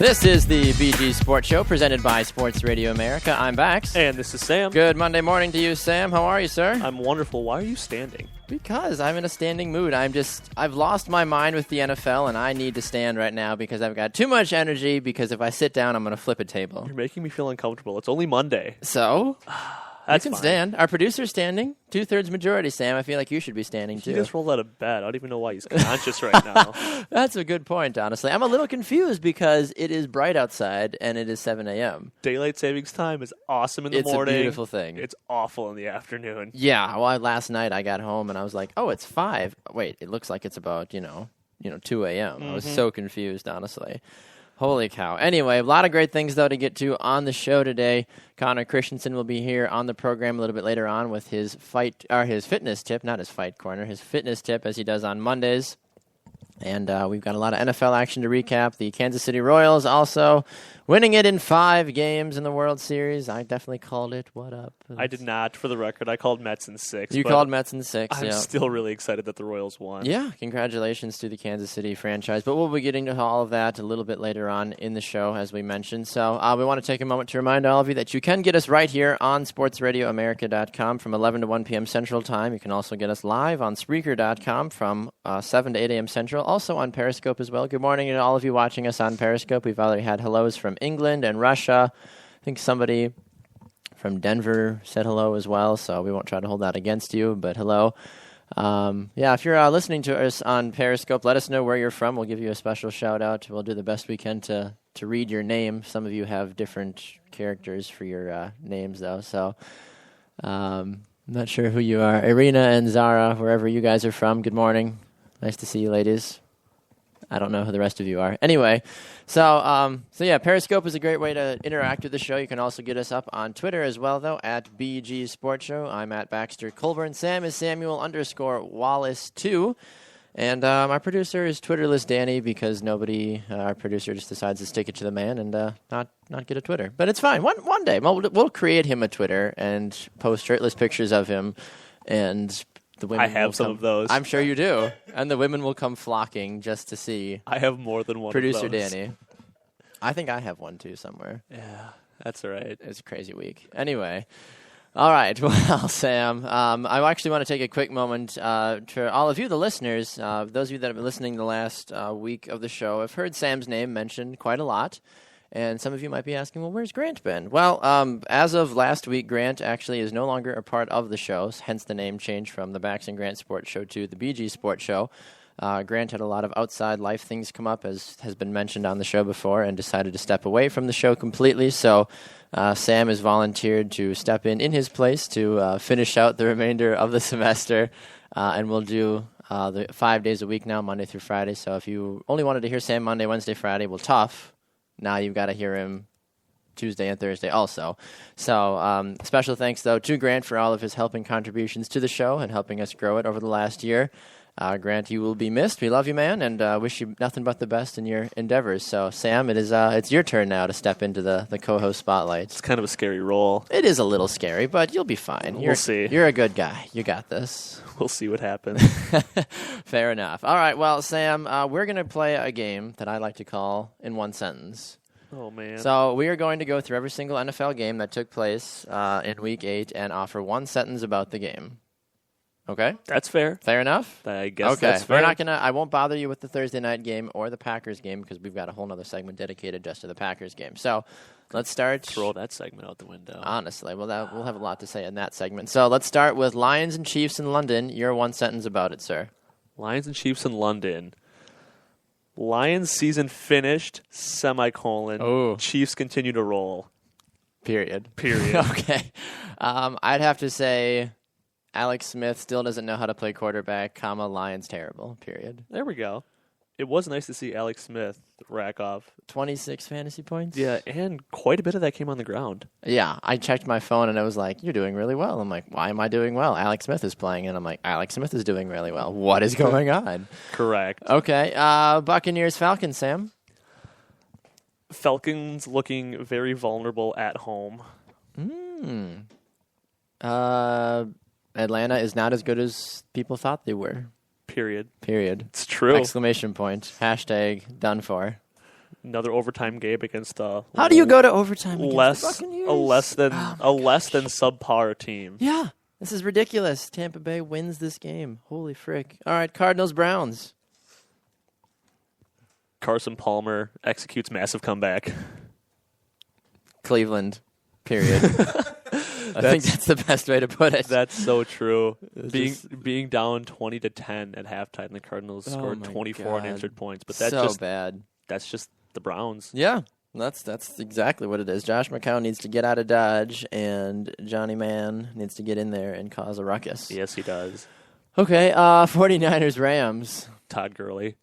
This is the BG Sports Show presented by Sports Radio America. I'm Bax. And this is Sam. Good Monday morning to you, Sam. How are you, sir? I'm wonderful. Why are you standing? Because I'm in a standing mood. I've lost my mind with the NFL, and I need to stand right now because I've got too much energy, because if I sit down, I'm going to flip a table. You're making me feel uncomfortable. It's only Monday. So? That's you can fine. stand. Our producer's standing. 2/3 majority, Sam. I feel like you should be standing, too. He just rolled out of bed. I don't even know why he's conscious right now. That's a good point, honestly. I'm a little confused because it is bright outside, and it is 7 a.m. Daylight savings time is awesome in the It's morning. a beautiful thing. It's awful in the afternoon. Yeah, well, last night I got home and I was like, oh, it's 5. Wait, it looks like it's about, 2 a.m. I was so confused, honestly. Holy cow. Anyway, a lot of great things, though, to get to on the show today. Connor Christensen will be here on the program a little bit later on with his fitness tip, not his fight corner, his fitness tip, as he does on Mondays. And we've got a lot of NFL action to recap. The Kansas City Royals also winning it in 5 games in the World Series. I definitely called it. What up? I did not, for the record. I called Mets in 6. You called Mets in 6, I'm yeah. still really excited that the Royals won. Yeah, congratulations to the Kansas City franchise. But we'll be getting to all of that a little bit later on in the show, as we mentioned. So we want to take a moment to remind all of you that you can get us right here on sportsradioamerica.com from 11 to 1 p.m. Central Time. You can also get us live on Spreaker.com from 7 to 8 a.m. Central. Also on Periscope as well. Good morning to all of you watching us on Periscope. We've already had hellos from England and Russia. I think somebody from Denver said hello as well, so we won't try to hold that against you, but hello. If you're listening to us on Periscope, let us know where you're from. We'll give you a special shout-out. We'll do the best we can to read your name. Some of you have different characters for your names, though, so I'm not sure who you are. Irina and Zara, wherever you guys are from, good morning. Nice to see you, ladies. I don't know who the rest of you are. Anyway, so Periscope is a great way to interact with the show. You can also get us up on Twitter as well, though, at BG Sports Show. I'm at Baxter Colburn. Sam is Samuel_Wallace2. And our producer is Twitterless Danny, because our producer just decides to stick it to the man and not get a Twitter. But it's fine. One day we'll create him a Twitter and post shirtless pictures of him, and the women I have some of those. I'm sure you do. And the women will come flocking just to see I have more than one producer of those. Danny. I think I have one, too, somewhere. Yeah, that's all right. It's a crazy week. Anyway. All right. Well, Sam, I actually want to take a quick moment for all of you, the listeners. Those of you that have been listening the last week of the show have heard Sam's name mentioned quite a lot. And some of you might be asking, well, where's Grant been? Well, as of last week, Grant actually is no longer a part of the show, hence the name change from the Bax and Grant Sports Show to the BG Sports Show. Grant had a lot of outside life things come up, as has been mentioned on the show before, and decided to step away from the show completely. So Sam has volunteered to step in his place to finish out the remainder of the semester, and we'll do the 5 days a week now, Monday through Friday. So if you only wanted to hear Sam Monday, Wednesday, Friday, well, tough. Now you've got to hear him Tuesday and Thursday also. So special thanks, though, to Grant for all of his helping contributions to the show and helping us grow it over the last year. Grant, you will be missed. We love you, man, and wish you nothing but the best in your endeavors. So, Sam, it's your turn now to step into the co-host spotlight. It's kind of a scary role. It is a little scary, but you'll be fine. We'll see. You're a good guy. You got this. We'll see what happens. Fair enough. All right, well, Sam, we're going to play a game that I like to call In One Sentence. Oh, man. So we are going to go through every single NFL game that took place in Week 8 and offer one sentence about the game. Okay? That's fair. Fair enough? I guess okay. that's fair. We're not gonna. I won't bother you with the Thursday night game or the Packers game, because we've got a whole other segment dedicated just to the Packers game. So let's start. Throw that segment out the window. Honestly, we'll have a lot to say in that segment. So let's start with Lions and Chiefs in London. Your one sentence about it, sir. Lions and Chiefs in London. Lions season finished, semicolon. Oh. Chiefs continue to roll. Period. Okay. I'd have to say Alex Smith still doesn't know how to play quarterback, Lions terrible, period. There we go. It was nice to see Alex Smith rack off 26 fantasy points? Yeah, and quite a bit of that came on the ground. Yeah, I checked my phone and it was like, you're doing really well. I'm like, why am I doing well? Alex Smith is playing, and I'm like, Alex Smith is doing really well. What is going on? Correct. Okay, Buccaneers, Falcons, Sam. Falcons looking very vulnerable at home. Atlanta is not as good as people thought they were. Period. Period. It's true. Exclamation point. Hashtag done for. another overtime game against How do you go to overtime against the less Buccaneers? a less than subpar team? Yeah, this is ridiculous. Tampa Bay wins this game. Holy frick. All right, Cardinals-Browns. Carson Palmer executes massive comeback. Cleveland, period. I think that's the best way to put it. That's so true. It's Being down 20-10 at halftime, the Cardinals Oh scored my 24 God. unanswered points. But that's so bad. just the Browns. Yeah, that's exactly what it is. Josh McCown needs to get out of Dodge, and Johnny Mann needs to get in there and cause a ruckus. Yes, he does. Okay, 49ers-Rams. Todd Gurley.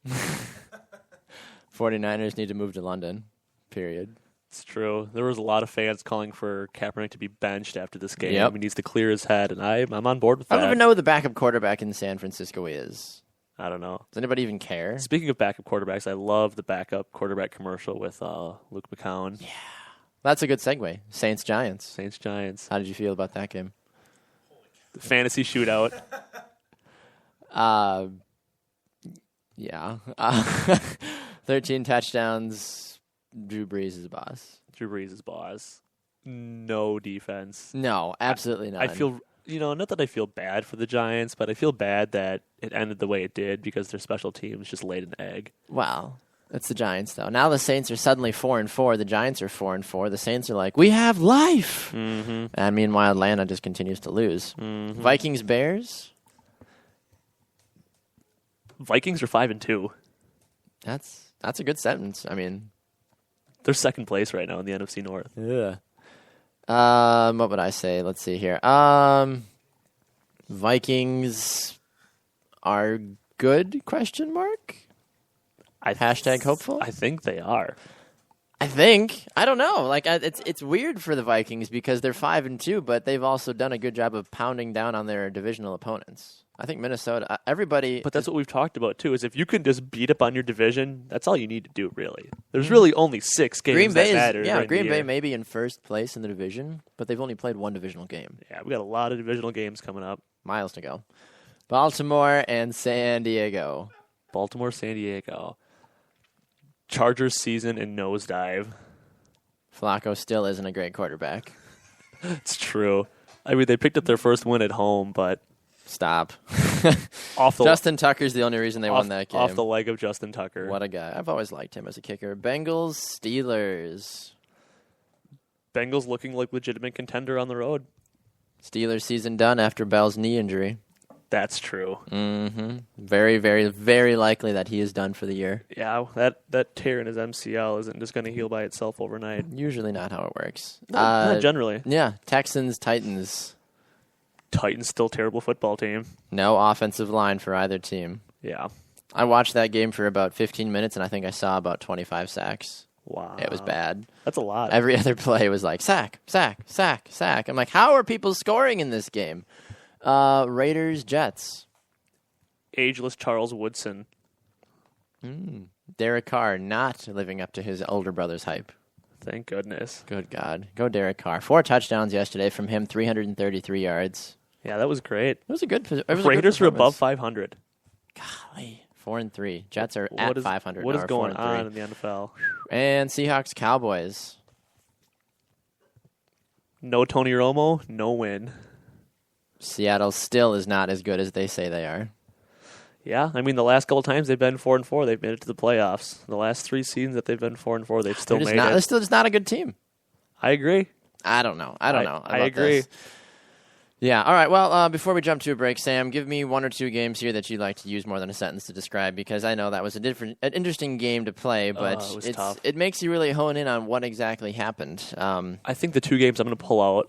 49ers need to move to London, period. It's true. There was a lot of fans calling for Kaepernick to be benched after this game. Yep. He needs to clear his head, and I'm on board with I that. don't even know who the backup quarterback in San Francisco is. I don't know. Does anybody even care? Speaking of backup quarterbacks, I love the backup quarterback commercial with Luke McCown. Yeah. That's a good segue. Saints-Giants. Saints Giants. How did you feel about that game? The fantasy shootout. Yeah. 13 touchdowns. Drew Brees is the boss. Drew Brees is boss. No defense. No, absolutely not. I feel, not that I feel bad for the Giants, but I feel bad that it ended the way it did because their special teams just laid an egg. Well, it's the Giants, though. Now the Saints are suddenly 4-4. The Giants are 4-4. The Saints are like, we have life. Mm-hmm. And meanwhile, Atlanta just continues to lose. Mm-hmm. Vikings-Bears. Vikings are 5-2. That's a good sentence. I mean, they're second place right now in the NFC North. yeah. What would I say? Let's see here. Vikings are good? Question mark. Hashtag hopeful. I think they are. I think. I don't know. Like it's weird for the Vikings because they're 5-2, but they've also done a good job of pounding down on their divisional opponents. I think Minnesota. Everybody. But that's what we've talked about too. Is if you can just beat up on your division, that's all you need to do. Really, there's really only 6 games Green Bay that matter. is, yeah. during Green the Bay year. may be in first place in the division, but they've only played one divisional game. Yeah, we got a lot of divisional games coming up. Miles to go. Baltimore and San Diego. Baltimore, San Diego. Chargers season and nosedive. Flacco still isn't a great quarterback. It's true. I mean, they picked up their first win at home, but Stop. off the Justin Tucker's the only reason they off, won that game. off the leg of Justin Tucker. What a guy. I've always liked him as a kicker. Bengals, Steelers. Bengals looking like legitimate contender on the road. Steelers season done after Bell's knee injury. That's true. Mm-hmm. Very, very, very likely that he is done for the year. Yeah, that tear in his MCL isn't just going to heal by itself overnight. Usually not how it works. Not generally. Yeah, Texans, Titans. Titans still terrible football team. No offensive line for either team. Yeah. I watched that game for about 15 minutes, and I think I saw about 25 sacks. Wow. It was bad. That's a lot. Every other play was like, sack, sack, sack, sack. I'm like, how are people scoring in this game? Raiders, Jets. Ageless Charles Woodson. Derek Carr not living up to his older brother's hype. Thank goodness. Good God. Go Derek Carr. 4 touchdowns yesterday from him, 333 yards. Yeah, that was great. It was a good Raiders are above 500. Golly. 4-3. Jets are What at is 500. What now, is or going 4-3. on in the NFL? And Seahawks, Cowboys. No Tony Romo, no win. Seattle still is not as good as they say they are. Yeah, I mean the last couple times they've been 4-4, they've made it to the playoffs. The last 3 seasons that they've been 4-4, they've still made They're it. still just not a good team. I agree. I don't know. I don't know. I about agree. this. Yeah. All right. Well, before we jump to a break, Sam, give me 1 or 2 games here that you'd like to use more than a sentence to describe, because I know that was an interesting game to play, but it was tough. it makes you really hone in on what exactly happened. I think the 2 games I'm going to pull out,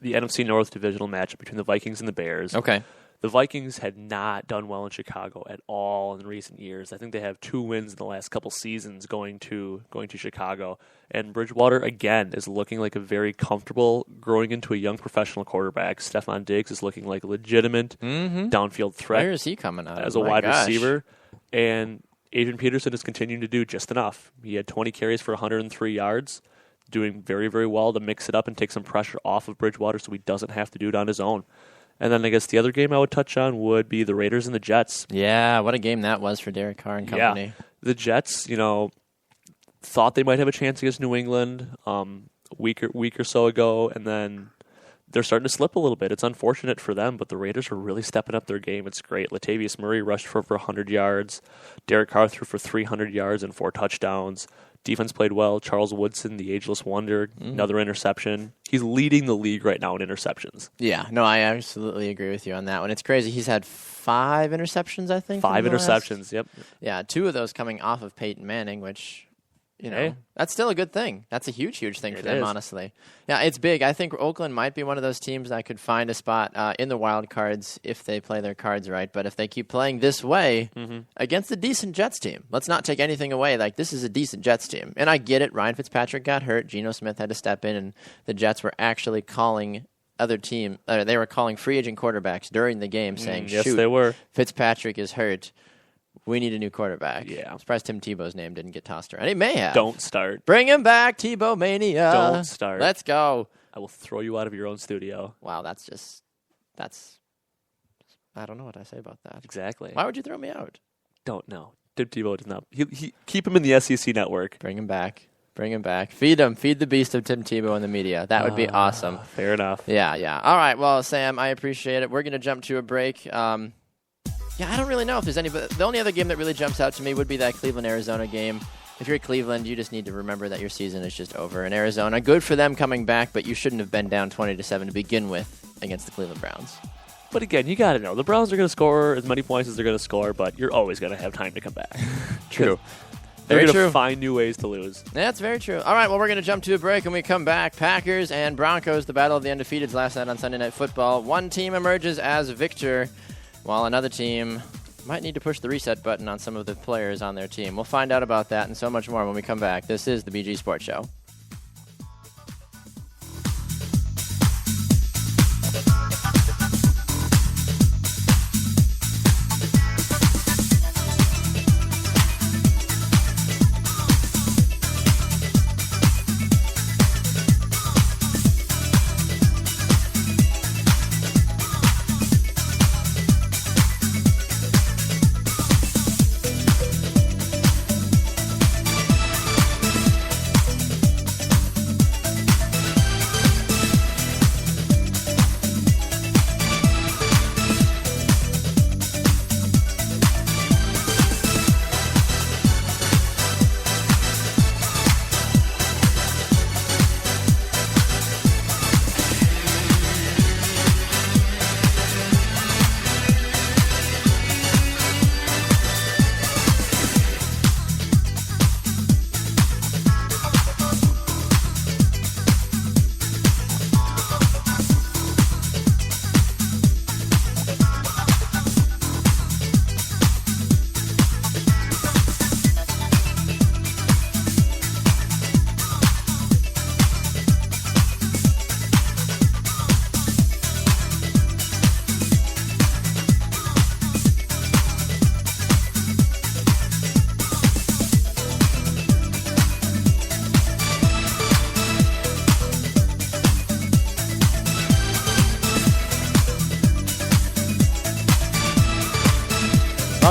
the NFC North divisional matchup between the Vikings and the Bears. Okay. The Vikings had not done well in Chicago at all in recent years. I think they have 2 wins in the last couple seasons going to Chicago. And Bridgewater, again, is looking like a very comfortable, growing into a young professional quarterback. Stephon Diggs is looking like a legitimate downfield threat. Where is he coming out as of? a My wide gosh. receiver. And Adrian Peterson is continuing to do just enough. He had 20 carries for 103 yards, doing very, very well to mix it up and take some pressure off of Bridgewater so he doesn't have to do it on his own. And then I guess the other game I would touch on would be the Raiders and the Jets. Yeah, what a game that was for Derek Carr and company. Yeah, the Jets, thought they might have a chance against New England week or so ago, and then they're starting to slip a little bit. It's unfortunate for them, but the Raiders are really stepping up their game. It's great. Latavius Murray rushed for over 100 yards. Derek Carr threw for 300 yards and 4 touchdowns. Defense played well. Charles Woodson, the ageless wonder, another interception. He's leading the league right now in interceptions. Yeah, no, I absolutely agree with you on that one. It's crazy. He's had 5 interceptions, I think. 5 interceptions, yep. Yeah, 2 of those coming off of Peyton Manning, which, Hey. that's still a good thing. That's a huge thing for them, is. honestly. Yeah, it's big. I think Oakland might be one of those teams that could find a spot in the wild cards if they play their cards right. But if they keep playing this way against a decent Jets team, let's not take anything away. Like, this is a decent Jets team. And I get it. Ryan Fitzpatrick got hurt. Geno Smith had to step in, and the Jets were actually calling they were calling free agent quarterbacks during the game saying, yes, shoot, they were. Fitzpatrick is hurt. We need a new quarterback. Yeah. I'm surprised Tim Tebow's name didn't get tossed around. He may have. Don't start. Bring him back, Tebow Mania. Don't start. Let's go. I will throw you out of your own studio. Wow, that's I don't know what I say about that. Exactly. Why would you throw me out? Don't know. Tim Tebow does not. He keep him in the SEC network. Bring him back. Bring him back. Feed him. Feed the beast of Tim Tebow in the media. That would be awesome. Fair enough. Yeah. All right. Well, Sam, I appreciate it. We're going to jump to a break. I don't really know if there's any, but the only other game that really jumps out to me would be that Cleveland-Arizona game. If you're Cleveland, you just need to remember that your season is just over. And Arizona, good for them coming back, but you shouldn't have been down 20-7 to begin with against the Cleveland Browns. But again, you got to know, the Browns are going to score as many points as they're going to score, but you're always going to have time to come back. True. They're Very going true. to find new ways to lose. That's very true. All right, well, we're going to jump to a break. When we come back, Packers and Broncos, the battle of the undefeateds last night on Sunday Night Football. One team emerges as victor, while another team might need to push the reset button on some of the players on their team. We'll find out about that and so much more when we come back. This is the BG Sports Show.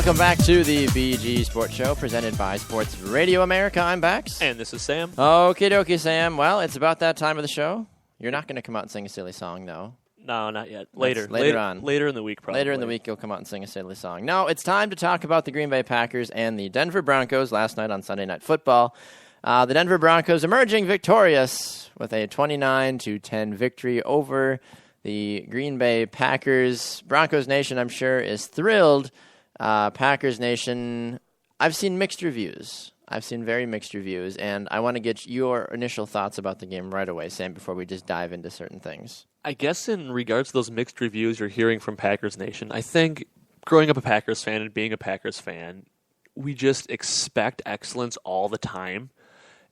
Welcome back to the BG Sports Show, presented by Sports Radio America. I'm Bax. And this is Sam. Okie dokie, Sam. Well, it's about that time of the show. You're not going to come out and sing a silly song, though. No, not yet. Later on. Later in the week, probably. Later in the week, you'll come out and sing a silly song. No, it's time to talk about the Green Bay Packers and the Denver Broncos last night on Sunday Night Football. The Denver Broncos emerging victorious with a 29-10 victory over the Green Bay Packers. Broncos Nation, I'm sure, is thrilled. Packers Nation, I've seen mixed reviews. I've seen very mixed reviews, and I want to get your initial thoughts about the game right away, Sam, before we just dive into certain things. I guess in regards to those mixed reviews you're hearing from Packers Nation, I think growing up a Packers fan and being a Packers fan, we just expect excellence all the time.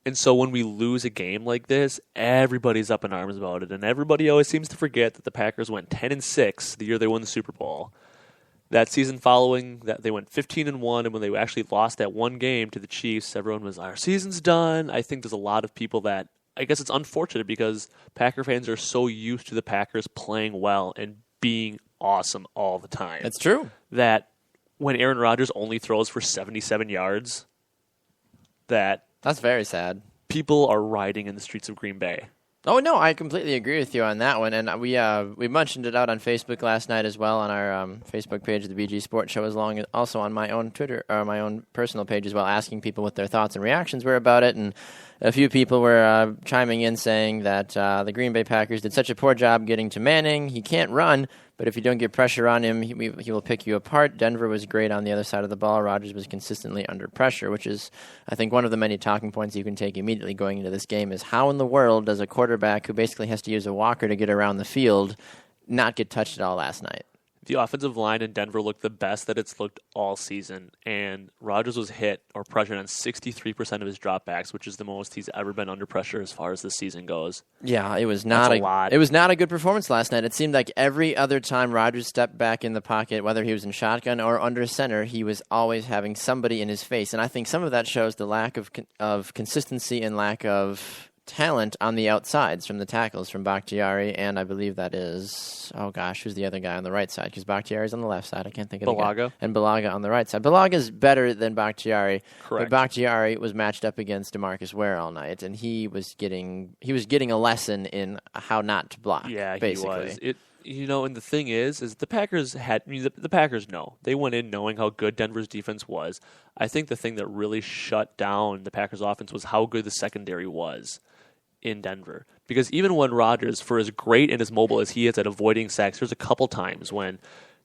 And so when we lose a game like this, everybody's up in arms about it, and everybody always seems to forget that the Packers went 10-6 the year they won the Super Bowl. That season following, that they went 15-1, and when they actually lost that one game to the Chiefs, everyone was, our season's done. I think there's a lot of people that, I guess it's unfortunate because Packer fans are so used to the Packers playing well and being awesome all the time. That's true. That when Aaron Rodgers only throws for 77 yards, that That's very sad. People are rioting in the streets of Green Bay. Oh no, I completely agree with you on that one, and we mentioned it out on Facebook last night as well on our Facebook page of the BG Sports Show, as long as also on my own Twitter or my own personal page as well, asking people what their thoughts and reactions were about it, and a few people were chiming in saying that the Green Bay Packers did such a poor job getting to Manning. He can't run, but if you don't get pressure on him, he will pick you apart. Denver was great on the other side of the ball. Rodgers was consistently under pressure, which is, I think, one of the many talking points you can take immediately going into this game is how in the world does a quarterback who basically has to use a walker to get around the field not get touched at all last night? The offensive line in Denver looked the best that it's looked all season, and Rodgers was hit or pressured on 63% of his dropbacks, which is the most he's ever been under pressure as far as the season goes. Yeah, it was not a lot. It was not a good performance last night. It seemed like every other time Rodgers stepped back in the pocket, whether he was in shotgun or under center, he was always having somebody in his face, and I think some of that shows the lack of consistency and lack of talent on the outsides from the tackles from Bakhtiari, and I believe that is, who's the other guy on the right side? Because Bakhtiari's on the left side. I can't think of Bulaga. the guy. And Bulaga on the right side. Bulaga's better than Bakhtiari. Correct. But Bakhtiari was matched up against DeMarcus Ware all night, and he was getting a lesson in how not to block. Yeah, basically. He was. And the thing is the Packers the Packers know. They went in knowing how good Denver's defense was. I think the thing that really shut down the Packers offense was how good the secondary was in Denver. Because even when Rodgers, for as great and as mobile as he is at avoiding sacks, there's a couple times when,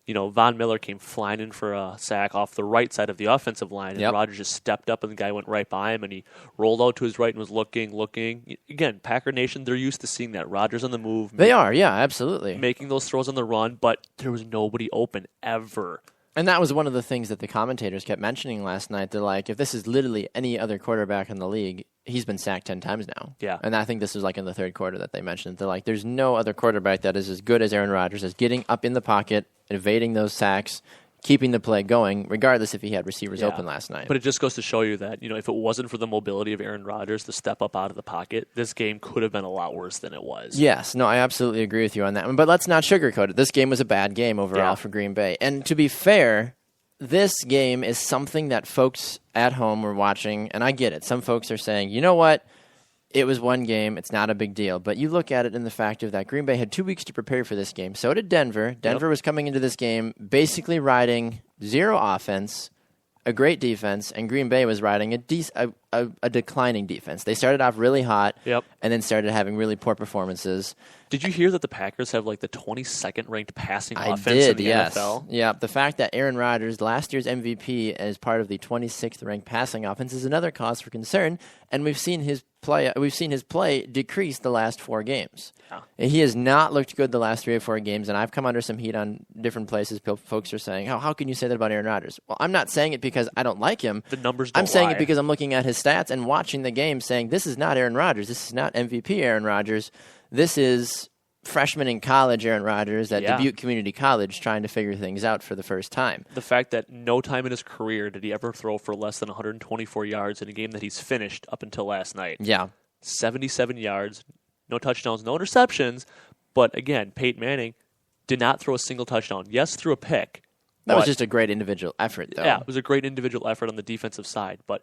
Von Miller came flying in for a sack off the right side of the offensive line, and Rodgers just stepped up and the guy went right by him, and he rolled out to his right and was looking. Again, Packer Nation, they're used to seeing that. Rodgers on the move. They are, yeah, absolutely. Making those throws on the run, but there was nobody open ever. And that was one of the things that the commentators kept mentioning last night. They're like, if this is literally any other quarterback in the league, he's been sacked 10 times now. Yeah. And I think this was like in the third quarter that they mentioned. They're like, there's no other quarterback that is as good as Aaron Rodgers as getting up in the pocket, evading those sacks, keeping the play going, regardless if he had receivers open last night. But it just goes to show you that, if it wasn't for the mobility of Aaron Rodgers to step up out of the pocket, this game could have been a lot worse than it was. Yes, no, I absolutely agree with you on that one. But let's not sugarcoat it. This game was a bad game overall for Green Bay. And to be fair, this game is something that folks at home were watching, and I get it. Some folks are saying, you know what? It was one game. It's not a big deal. But you look at it in the fact of that Green Bay had 2 weeks to prepare for this game. So did Denver. Denver was coming into this game basically riding zero offense, a great defense, and Green Bay was riding a declining defense. They started off really hot and then started having really poor performances. Did you hear that the Packers have like the 22nd ranked passing offense in the NFL? Yeah, the fact that Aaron Rodgers, last year's MVP, as part of the 26th ranked passing offense is another cause for concern, and we've seen his play decrease the last 4 games. Yeah. He has not looked good the last 3 or 4 games, and I've come under some heat on different places. Folks are saying, how can you say that about Aaron Rodgers? Well, I'm not saying it because I don't like him. The numbers don't I'm saying lie. it because I'm looking at his stats and watching the game saying, this is not Aaron Rodgers. This is not MVP Aaron Rodgers. This is freshman in college Aaron Rodgers at Dubuque Community College trying to figure things out for the first time. The fact that no time in his career did he ever throw for less than 124 yards in a game that he's finished up until last night. Yeah. 77 yards, no touchdowns, no interceptions. But again, Peyton Manning did not throw a single touchdown. Yes, threw a pick. That was just a great individual effort, though. Yeah, it was a great individual effort on the defensive side. But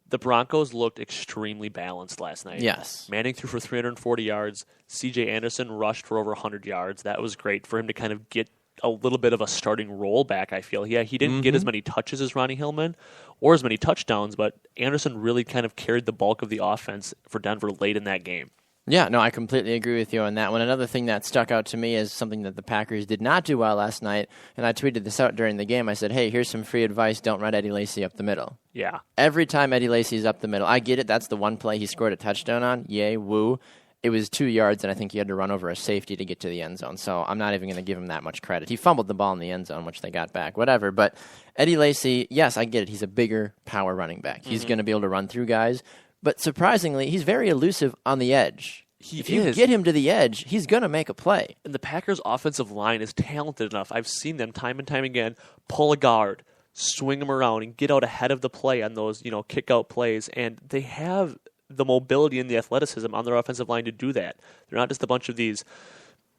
the Broncos looked extremely balanced last night. Yes. Manning threw for 340 yards. C.J. Anderson rushed for over 100 yards. That was great for him to kind of get a little bit of a starting role back, I feel. Yeah, he didn't get as many touches as Ronnie Hillman or as many touchdowns, but Anderson really kind of carried the bulk of the offense for Denver late in that game. Yeah, no, I completely agree with you on that one. Another thing that stuck out to me is something that the Packers did not do well last night, and I tweeted this out during the game. I said, hey, here's some free advice. Don't run Eddie Lacy up the middle. Yeah. Every time Eddie Lacy's up the middle, I get it. That's the one play he scored a touchdown on. Yay, woo. It was 2 yards, and I think he had to run over a safety to get to the end zone, so I'm not even going to give him that much credit. He fumbled the ball in the end zone, which they got back, whatever. But Eddie Lacy, yes, I get it. He's a bigger power running back. He's going to be able to run through guys, but surprisingly, he's very elusive on the edge. If you get him to the edge, he's going to make a play. And the Packers' offensive line is talented enough. I've seen them time and time again pull a guard, swing him around, and get out ahead of the play on those, kick-out plays. And they have the mobility and the athleticism on their offensive line to do that. They're not just a bunch of these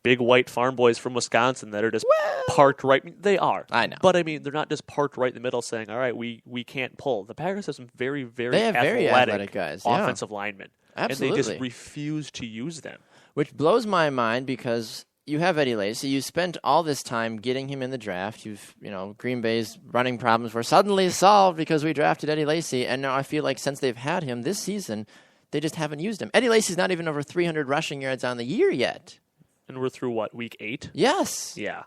big white farm boys from Wisconsin that are just parked right. They are. I know. But, I mean, they're not just parked right in the middle saying, all right, we can't pull. The Packers have some very, very They have very athletic guys, yeah. offensive linemen. Absolutely. And they just refuse to use them. Which blows my mind because you have Eddie Lacy. You spent all this time getting him in the draft. Green Bay's running problems were suddenly solved because we drafted Eddie Lacy. And now I feel like since they've had him this season, they just haven't used him. Eddie Lacy's not even over 300 rushing yards on the year yet. And we're through, what, week 8? Yes. Yeah.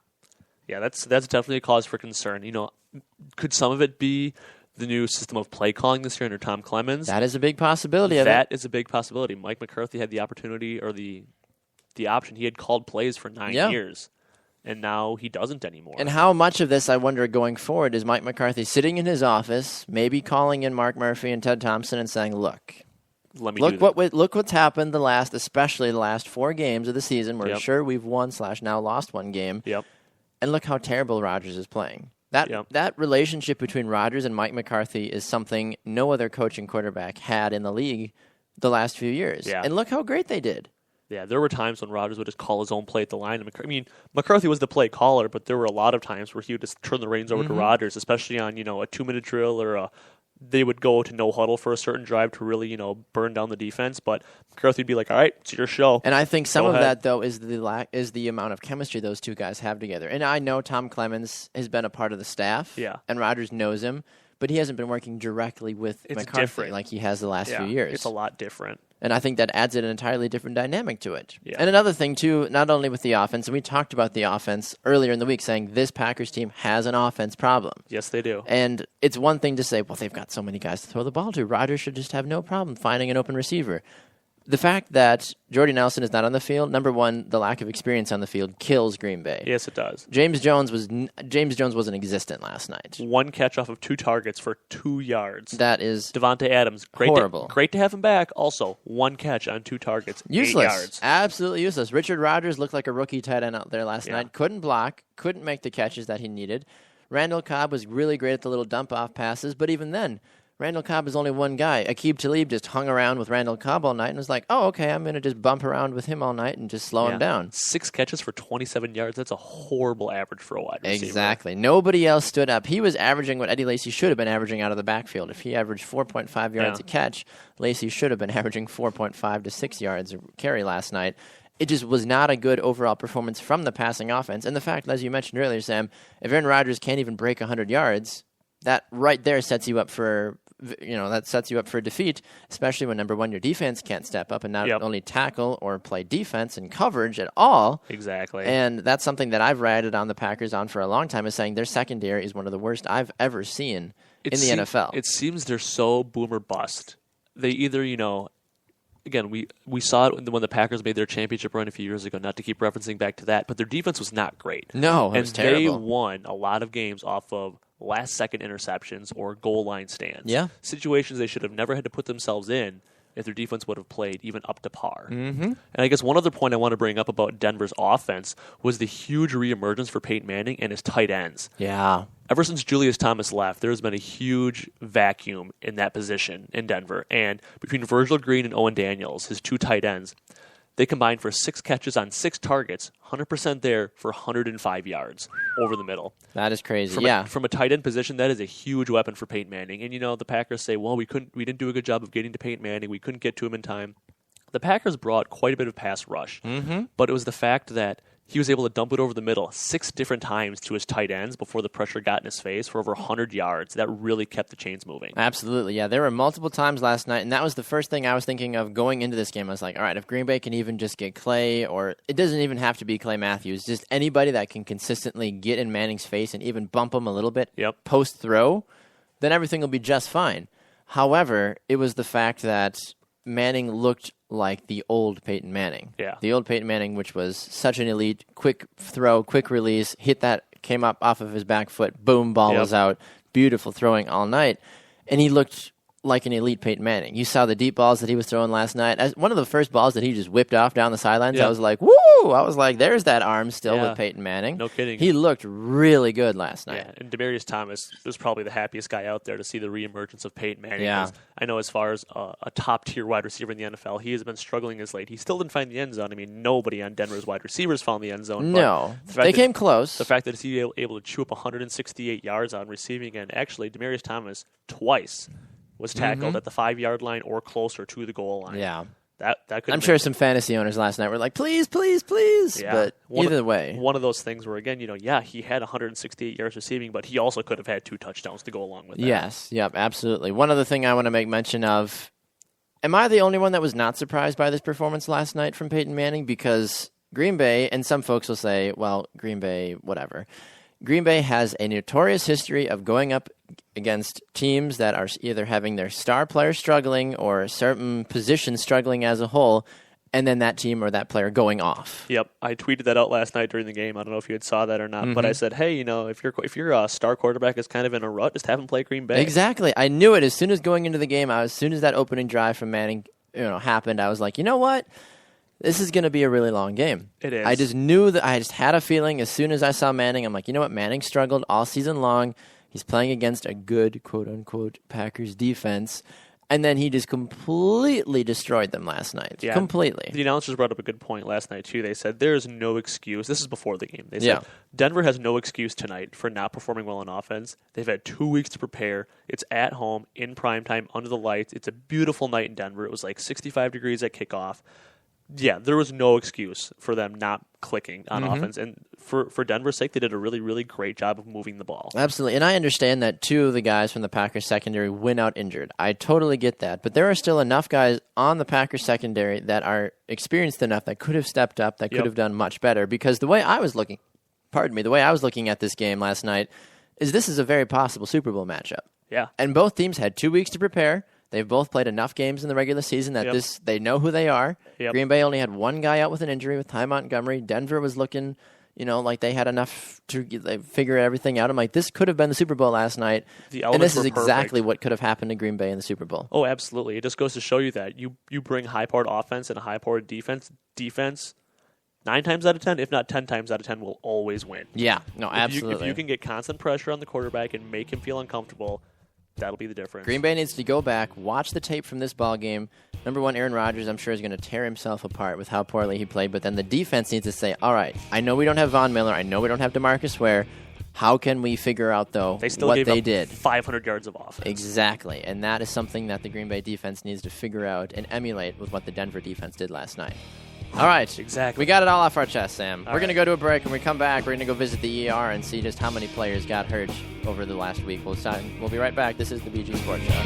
Yeah, that's definitely a cause for concern. Could some of it be the new system of play calling this year under Tom Clemens? That is a big possibility of it. That is a big possibility. Mike McCarthy had the opportunity or the option. He had called plays for 9 years, and now he doesn't anymore. And how much of this, I wonder, going forward, is Mike McCarthy sitting in his office, maybe calling in Mark Murphy and Ted Thompson and saying, look what's happened especially the last 4 games of the season. We're sure we've won / now lost one game. Yep. And look how terrible Rodgers is playing. That relationship between Rodgers and Mike McCarthy is something no other coaching quarterback had in the league the last few years. Yeah. And look how great they did. Yeah, there were times when Rodgers would just call his own play at the line. McCarthy was the play caller, but there were a lot of times where he would just turn the reins over to Rodgers, especially on a 2-minute drill or they would go to no huddle for a certain drive to really burn down the defense. But McCarthy would be like, "All right, it's your show." And I think some of that though is the amount of chemistry those two guys have together. And I know Tom Clemens has been a part of the staff. Yeah. And Rodgers knows him, but he hasn't been working directly with McCarthy different. like he has the last few years. It's a lot different. And I think that adds an entirely different dynamic to it. Yeah. And another thing, too, not only with the offense, and we talked about the offense earlier in the week, saying this Packers team has an offense problem. Yes, they do. And it's one thing to say, well, they've got so many guys to throw the ball to. Rodgers should just have no problem finding an open receiver. The fact that Jordy Nelson is not on the field, number one, the lack of experience on the field kills Green Bay. Yes, it does. James Jones wasn't existent last night. 1 catch off of 2 targets for 2 yards. That is Devontae Adams, horrible. Great to have him back. Also, 1 catch on 2 targets, useless. 8 yards. Absolutely useless. Richard Rodgers looked like a rookie tight end out there last night. Couldn't block, couldn't make the catches that he needed. Randall Cobb was really great at the little dump-off passes, but even then, Randall Cobb is only one guy. Aqib Talib just hung around with Randall Cobb all night and was like, oh, okay, I'm going to just bump around with him all night and just slow him down. 6 catches for 27 yards. That's a horrible average for a wide receiver. Exactly. Nobody else stood up. He was averaging what Eddie Lacy should have been averaging out of the backfield. If he averaged 4.5 yards a catch, Lacy should have been averaging 4.5 to 6 yards a carry last night. It just was not a good overall performance from the passing offense. And the fact, as you mentioned earlier, Sam, if Aaron Rodgers can't even break 100 yards, that right there sets you up for defeat, especially when, number one, your defense can't step up and not only tackle or play defense and coverage at all. Exactly. And that's something that I've ratted on the Packers on for a long time, is saying their secondary is one of the worst I've ever seen in the NFL. It seems they're so boom or bust. They either, again, we saw it when the Packers made their championship run a few years ago, not to keep referencing back to that, but their defense was not great. No, it was terrible. And they won a lot of games off of last-second interceptions or goal line stands. Yeah. Situations they should have never had to put themselves in if their defense would have played even up to par. Mm-hmm. And I guess one other point I want to bring up about Denver's offense was the huge reemergence for Peyton Manning and his tight ends. Yeah. Ever since Julius Thomas left, there's been a huge vacuum in that position in Denver. And between Virgil Green and Owen Daniels, his 2 tight ends, they combined for 6 catches on 6 targets, 100% there for 105 yards over the middle. That is crazy. From a tight end position, that is a huge weapon for Peyton Manning. And the Packers say, well, we didn't do a good job of getting to Peyton Manning. We couldn't get to him in time. The Packers brought quite a bit of pass rush, but it was the fact that he was able to dump it over the middle 6 different times to his tight ends before the pressure got in his face for over 100 yards. That really kept the chains moving. Absolutely, yeah. There were multiple times last night, and that was the first thing I was thinking of going into this game. I was like, all right, if Green Bay can even just get Clay, or it doesn't even have to be Clay Matthews, just anybody that can consistently get in Manning's face and even bump him a little bit post-throw, then everything will be just fine. However, it was the fact that Manning looked like the old Peyton Manning. Yeah. The old Peyton Manning, which was such an elite, quick throw, quick release, hit that, came up off of his back foot, boom, ball was out, beautiful throwing all night. And he looked like an elite Peyton Manning. You saw the deep balls that he was throwing last night. As one of the first balls that he just whipped off down the sidelines, I was like, woo! I was like, there's that arm still with Peyton Manning. No kidding. He looked really good last night. Yeah, and Demaryius Thomas was probably the happiest guy out there to see the reemergence of Peyton Manning. Yeah. I know as far as a top-tier wide receiver in the NFL, he has been struggling as late. He still didn't find the end zone. I mean, nobody on Denver's wide receivers found the end zone. No. They came close. The fact that he's able to chew up 168 yards on receiving, and actually Demaryius Thomas twice was tackled at the 5-yard line or closer to the goal line. Yeah. That could. I'm sure some fantasy owners last night were like, please, please, please. Yeah. But either way. One of those things where, again, he had 168 yards receiving, but he also could have had 2 touchdowns to go along with that. Yes. Yep. Absolutely. One other thing I want to make mention of, am I the only one that was not surprised by this performance last night from Peyton Manning? Because Green Bay, and some folks will say, well, Green Bay, whatever. Green Bay has a notorious history of going up against teams that are either having their star players struggling or certain positions struggling as a whole, and then that team or that player going off. Yep, I tweeted that out last night during the game. I don't know if you had saw that or not, but I said, hey, if your star quarterback is kind of in a rut, just have him play Green Bay. Exactly. I knew it as soon as going into the game. As soon as that opening drive from Manning, happened, I was like, you know what? This is going to be a really long game. It is. I just knew that. I just had a feeling as soon as I saw Manning, I'm like, you know what? Manning struggled all season long. He's playing against a good, quote-unquote, Packers defense. And then he just completely destroyed them last night. Yeah. Completely. The announcers brought up a good point last night, too. They said there's no excuse. This is before the game. They said Denver has no excuse tonight for not performing well on offense. They've had 2 weeks to prepare. It's at home, in primetime, under the lights. It's a beautiful night in Denver. It was like 65 degrees at kickoff. Yeah, there was no excuse for them not clicking on offense. And for Denver's sake, they did a really, really great job of moving the ball. Absolutely. And I understand that 2 of the guys from the Packers secondary went out injured. I totally get that. But there are still enough guys on the Packers secondary that are experienced enough that could have stepped up, that could have done much better. Because the way I was looking at this game last night is this is a very possible Super Bowl matchup. Yeah. And both teams had 2 weeks to prepare. They've both played enough games in the regular season that they know who they are. Yep. Green Bay only had 1 guy out with an injury with Ty Montgomery. Denver was looking, like they had enough to figure everything out. I'm like, this could have been the Super Bowl last night. And this is exactly what could have happened to Green Bay in the Super Bowl. Oh, absolutely. It just goes to show you that you bring high-powered offense and a high-powered defense, 9 times out of 10, if not 10 times out of 10, will always win. Yeah, no, absolutely. If you can get constant pressure on the quarterback and make him feel uncomfortable, that'll be the difference. Green Bay needs to go back, watch the tape from this ball game. Number one, Aaron Rodgers, I'm sure, is going to tear himself apart with how poorly he played. But then the defense needs to say, all right, I know we don't have Von Miller. I know we don't have DeMarcus Ware. How can we figure out, though, what they did? 500 yards of offense. Exactly. And that is something that the Green Bay defense needs to figure out and emulate with what the Denver defense did last night. All right. Exactly. We got it all off our chest, Sam. All we're going to go to a break. When we come back, we're going to go visit the ER and see just how many players got hurt over the last week. We'll be right back. This is the BG Sports Show.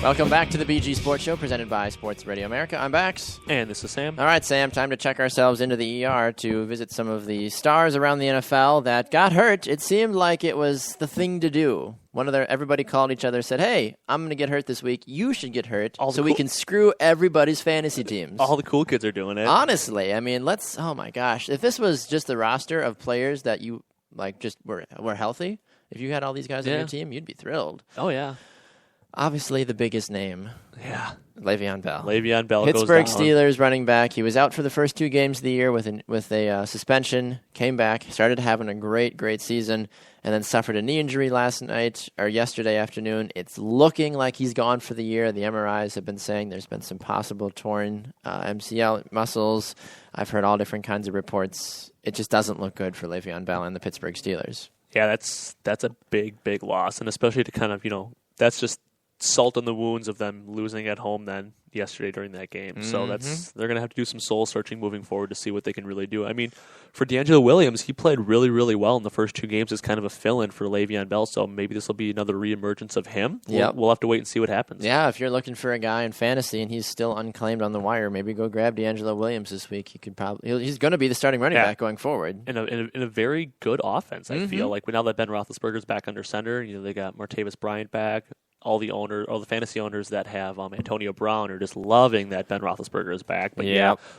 Welcome back to the BG Sports Show presented by Sports Radio America. I'm Bax. And this is Sam. All right, Sam, time to check ourselves into the ER to visit some of the stars around the NFL that got hurt. It seemed like it was the thing to do. Everybody called each other, said, hey, I'm going to get hurt this week. You should get hurt so we can screw everybody's fantasy teams. All the cool kids are doing it. Honestly, I mean, oh my gosh. If this was just the roster of players that you just were healthy, if you had all these guys on your team, you'd be thrilled. Oh, yeah. Obviously, the biggest name. Yeah. Le'Veon Bell. Le'Veon Bell Pittsburgh goes down. Steelers running back. He was out for the first 2 games of the year with a suspension, came back, started having a great season, and then suffered a knee injury yesterday afternoon. It's looking like he's gone for the year. The MRIs have been saying there's been some possible torn MCL muscles. I've heard all different kinds of reports. It just doesn't look good for Le'Veon Bell and the Pittsburgh Steelers. Yeah, that's a big loss, and especially to kind of, that's just salt on the wounds of them losing at home then yesterday during that game. Mm-hmm. So they're going to have to do some soul searching moving forward to see what they can really do. I mean, for D'Angelo Williams, he played really well in the first 2 games as kind of a fill-in for Le'Veon Bell, so maybe this will be another reemergence of him. We'll have to wait and see what happens. Yeah, if you're looking for a guy in fantasy and he's still unclaimed on the wire, maybe go grab D'Angelo Williams this week. He's going to be the starting running back going forward. In a very good offense, I feel like. Now that Ben Roethlisberger's back under center, they got Martavis Bryant back. All the fantasy owners that have Antonio Brown are just loving that Ben Roethlisberger is back. But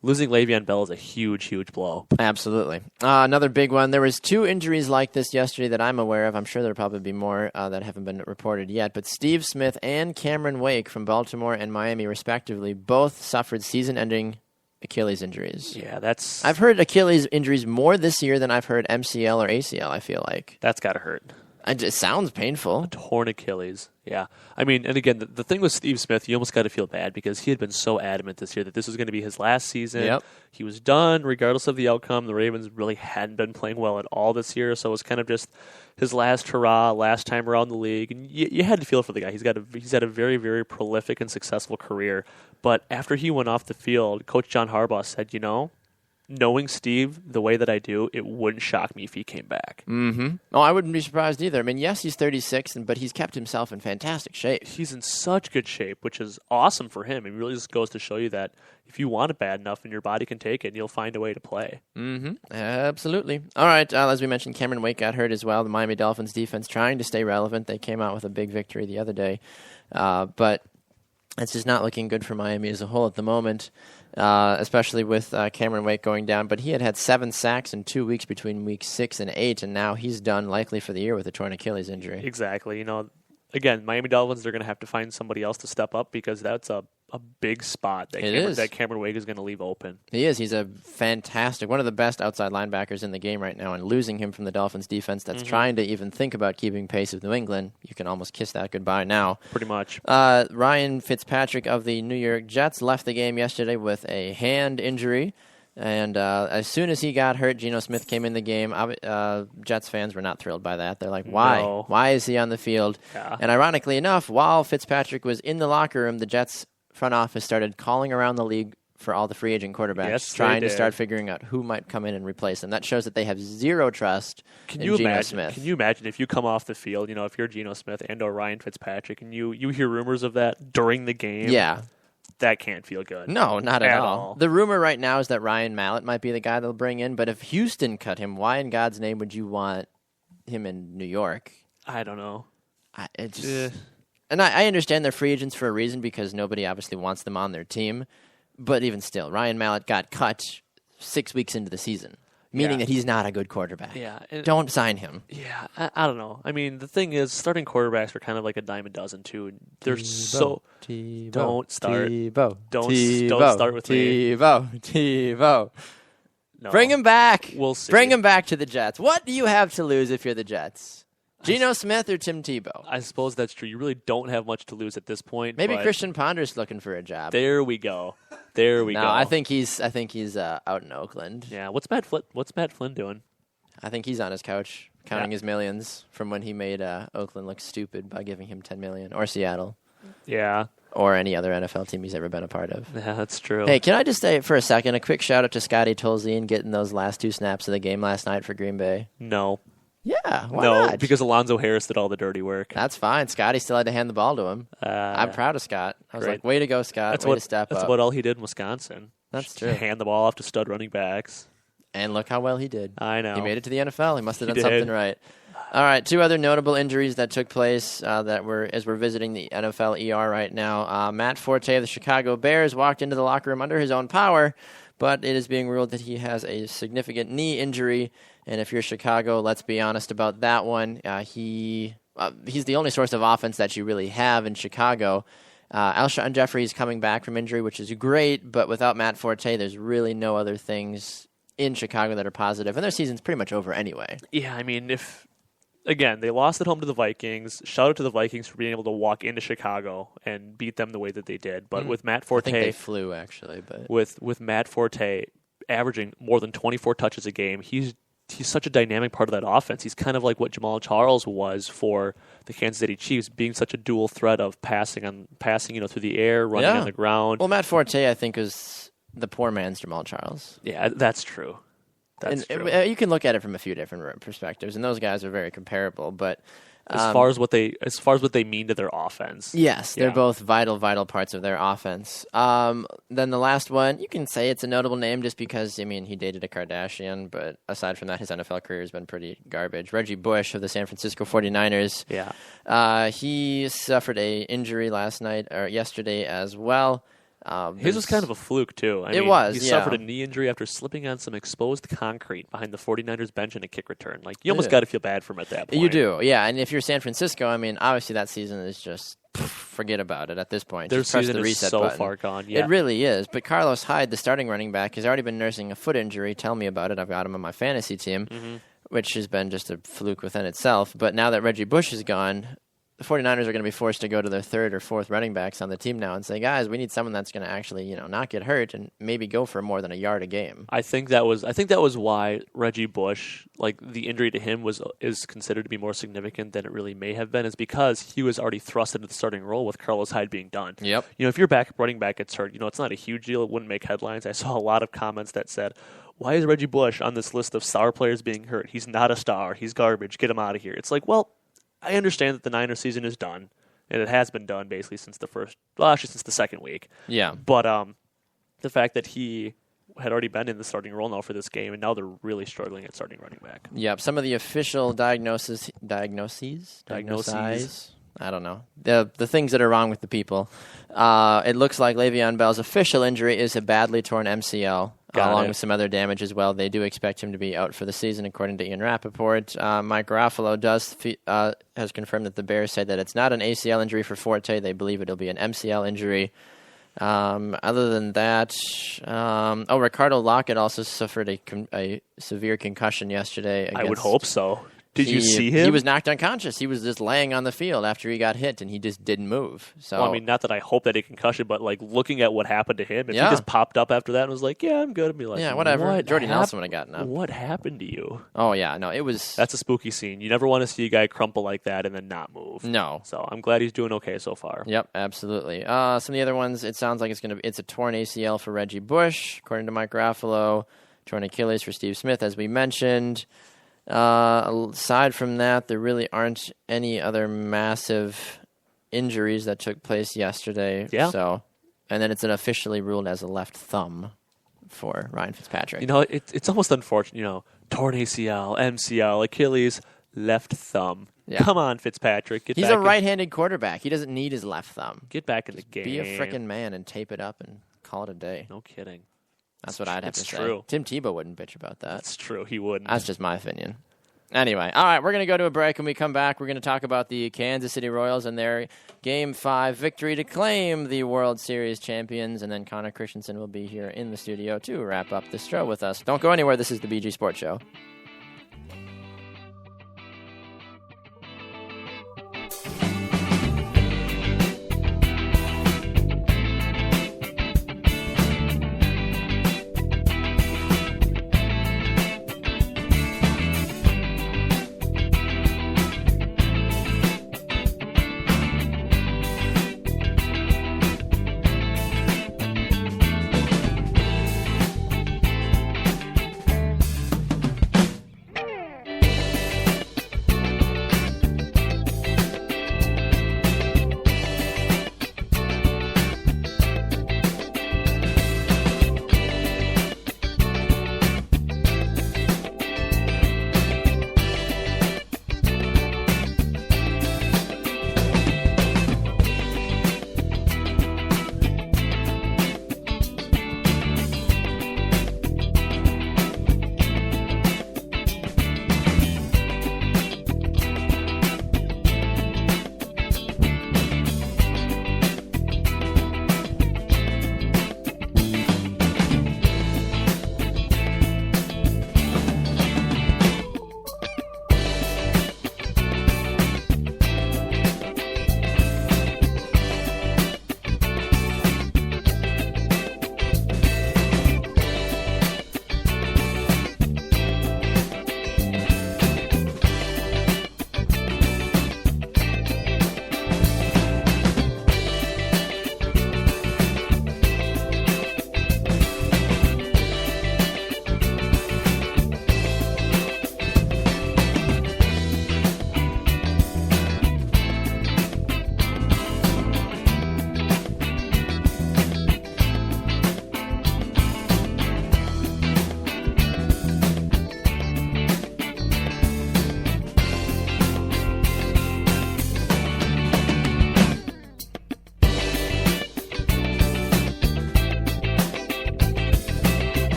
losing Le'Veon Bell is a huge blow. Absolutely. Another big one. There was 2 injuries like this yesterday that I'm aware of. I'm sure there'll probably be more that haven't been reported yet. But Steve Smith and Cameron Wake from Baltimore and Miami, respectively, both suffered season-ending Achilles injuries. Yeah, I've heard Achilles injuries more this year than I've heard MCL or ACL, I feel like. That's got to hurt. It sounds painful. A torn Achilles. Yeah. I mean, and again, the thing with Steve Smith, you almost got to feel bad because he had been so adamant this year that this was going to be his last season. Yep. He was done regardless of the outcome. The Ravens really hadn't been playing well at all this year, so it was kind of just his last hurrah, last time around the league. And you had to feel for the guy. He's had a very, very prolific and successful career. But after he went off the field, Coach John Harbaugh said, knowing Steve the way that I do, it wouldn't shock me if he came back. Mm-hmm. Oh, I wouldn't be surprised either. I mean, yes, he's 36, but he's kept himself in fantastic shape. He's in such good shape, which is awesome for him. It really just goes to show you that if you want it bad enough and your body can take it, you'll find a way to play. Mm-hmm. Absolutely. All right, as we mentioned, Cameron Wake got hurt as well. The Miami Dolphins defense trying to stay relevant. They came out with a big victory the other day, but it's just not looking good for Miami as a whole at the moment. Especially with Cameron Wake going down. But he had 7 sacks in 2 weeks between weeks 6 and 8, and now he's done likely for the year with a torn Achilles injury. Exactly. Again, Miami Dolphins, they're going to have to find somebody else to step up because that's a big spot that Cameron Wake is going to leave open. He is. He's one of the best outside linebackers in the game right now, and losing him from the Dolphins defense that's trying to even think about keeping pace with New England, you can almost kiss that goodbye now. Pretty much. Ryan Fitzpatrick of the New York Jets left the game yesterday with a hand injury. And as soon as he got hurt, Geno Smith came in the game. Jets fans were not thrilled by that. They're like, why? No. Why is he on the field? Yeah. And ironically enough, while Fitzpatrick was in the locker room, the Jets front office started calling around the league for all the free agent quarterbacks, trying to start figuring out who might come in and replace him. That shows that they have zero trust in Geno Smith. Can you imagine if you come off the field, if you're Geno Smith and or Ryan Fitzpatrick, and you hear rumors of that during the game? Yeah. That can't feel good. No, not at all. The rumor right now is that Ryan Mallett might be the guy they'll bring in, but if Houston cut him, why in God's name would you want him in New York? I don't know. And I understand they're free agents for a reason because nobody obviously wants them on their team, but even still, Ryan Mallett got cut 6 weeks into the season, meaning that he's not a good quarterback. Yeah, don't sign him. Yeah, I don't know. I mean, the thing is, starting quarterbacks are kind of like a dime a dozen too. Don't start. Don't start with me. Tebow. No. Bring him back. We'll see. Bring him back to the Jets. What do you have to lose if you're the Jets? Geno Smith or Tim Tebow? I suppose that's true. You really don't have much to lose at this point. Maybe Christian Ponder's looking for a job. There we go. No, I think he's out in Oakland. Yeah. What's Matt Flynn doing? I think he's on his couch counting his millions from when he made Oakland look stupid by giving him $10 million, or Seattle. Yeah. Or any other NFL team he's ever been a part of. Yeah, that's true. Hey, can I just say for a second a quick shout out to Scotty Tolzien getting those last 2 snaps of the game last night for Green Bay? No. Yeah, why No, not? because Alonzo Harris did all the dirty work. That's fine. Scotty still had to hand the ball to him. I'm proud of Scott. I was great. like, way to go, Scott. Way to step That's up. about all he did in Wisconsin. That's Just true. Hand the ball off to stud running backs. And look how well he did. I know. He made it to the NFL. He must have He done something did. right. All right, 2 other notable injuries that took place as we're visiting the NFL ER right now. Matt Forte of the Chicago Bears walked into the locker room under his own power, but it is being ruled that he has a significant knee injury. And if you're Chicago, let's be honest about that one. He's the only source of offense that you really have in Chicago. Alshon Jeffrey is coming back from injury, which is great, but without Matt Forte, there's really no other things in Chicago that are positive, and their season's pretty much over anyway. Yeah, I mean, again, they lost at home to the Vikings. Shout out to the Vikings for being able to walk into Chicago and beat them the way that they did. But with Matt Forte, I think they flew, actually. But with Matt Forte averaging more than 24 touches a game, he's such a dynamic part of that offense. He's kind of like what Jamal Charles was for the Kansas City Chiefs, being such a dual threat of passing through the air, running on the ground. Well, Matt Forte, I think, is the poor man's Jamal Charles. Yeah, that's true. That's true. You can look at it from a few different perspectives, and those guys are very comparable. But as far as what they mean to their offense, yes, they're both vital parts of their offense. Then the last one, you can say it's a notable name just because he dated a Kardashian, but aside from that, his NFL career has been pretty garbage. Reggie Bush of the San Francisco 49ers. Yeah, he suffered a injury yesterday as well. His was kind of a fluke, too. It was, He suffered a knee injury after slipping on some exposed concrete behind the 49ers bench in a kick return. Like, you almost got to feel bad for him at that point. You do, yeah. And if you're San Francisco, obviously that season is just forget about it at this point. Their just press season the is reset so button. far gone. Yeah. It really is. But Carlos Hyde, the starting running back, has already been nursing a foot injury. Tell me about it. I've got him on my fantasy team, which has been just a fluke within itself. But now that Reggie Bush is gone, the 49ers are going to be forced to go to their 3rd or 4th running backs on the team now and say, guys, we need someone that's going to actually, not get hurt and maybe go for more than a yard a game. I think that was why Reggie Bush, like the injury to him is considered to be more significant than it really may have been, is because he was already thrust into the starting role with Carlos Hyde being done. Yep. If your backup running back gets hurt, it's not a huge deal. It wouldn't make headlines. I saw a lot of comments that said, why is Reggie Bush on this list of star players being hurt? He's not a star. He's garbage. Get him out of here. It's like, well, I understand that the Niners season is done, and it has been done basically since since the second week. Yeah. But the fact that he had already been in the starting role now for this game, and now they're really struggling at starting running back. Yep. Some of the official diagnoses. I don't know. The things that are wrong with the people. It looks like Le'Veon Bell's official injury is a badly torn MCL, along with some other damage as well. They do expect him to be out for the season, according to Ian Rappaport. Mike Garafolo has confirmed that the Bears said that it's not an ACL injury for Forte. They believe it'll be an MCL injury. Other than that, Ricardo Lockett also suffered a severe concussion yesterday. I would hope so. Did you see him? He was knocked unconscious. He was just laying on the field after he got hit, and he just didn't move. So, well, not that I hope that he concussion, but like looking at what happened to him, if he just popped up after that and was like, "Yeah, I'm good," I'd be like, "Yeah, whatever." Jordy Nelson would have gotten up. What happened to you? Oh yeah, no, it was. That's a spooky scene. You never want to see a guy crumple like that and then not move. No. So I'm glad he's doing okay so far. Yep, absolutely. Some of the other ones, it sounds like it's a torn ACL for Reggie Bush, according to Mike Garafolo. Torn Achilles for Steve Smith, as we mentioned. Aside from that, there really aren't any other massive injuries that took place yesterday. Yeah. So, and then it's officially ruled as a left thumb for Ryan Fitzpatrick. It's almost unfortunate. Torn ACL, MCL, Achilles, left thumb. Yeah. Come on, Fitzpatrick. He's a right-handed quarterback. He doesn't need his left thumb. Get back in the game. Be a frickin' man and tape it up and call it a day. No kidding. That's what I'd have to say. True. Tim Tebow wouldn't bitch about that. That's true. He wouldn't. That's just my opinion. Anyway, all right, we're going to go to a break. When we come back, we're going to talk about the Kansas City Royals and their Game 5 victory to claim the World Series champions. And then Connor Christensen will be here in the studio to wrap up this show with us. Don't go anywhere. This is the BG Sports Show.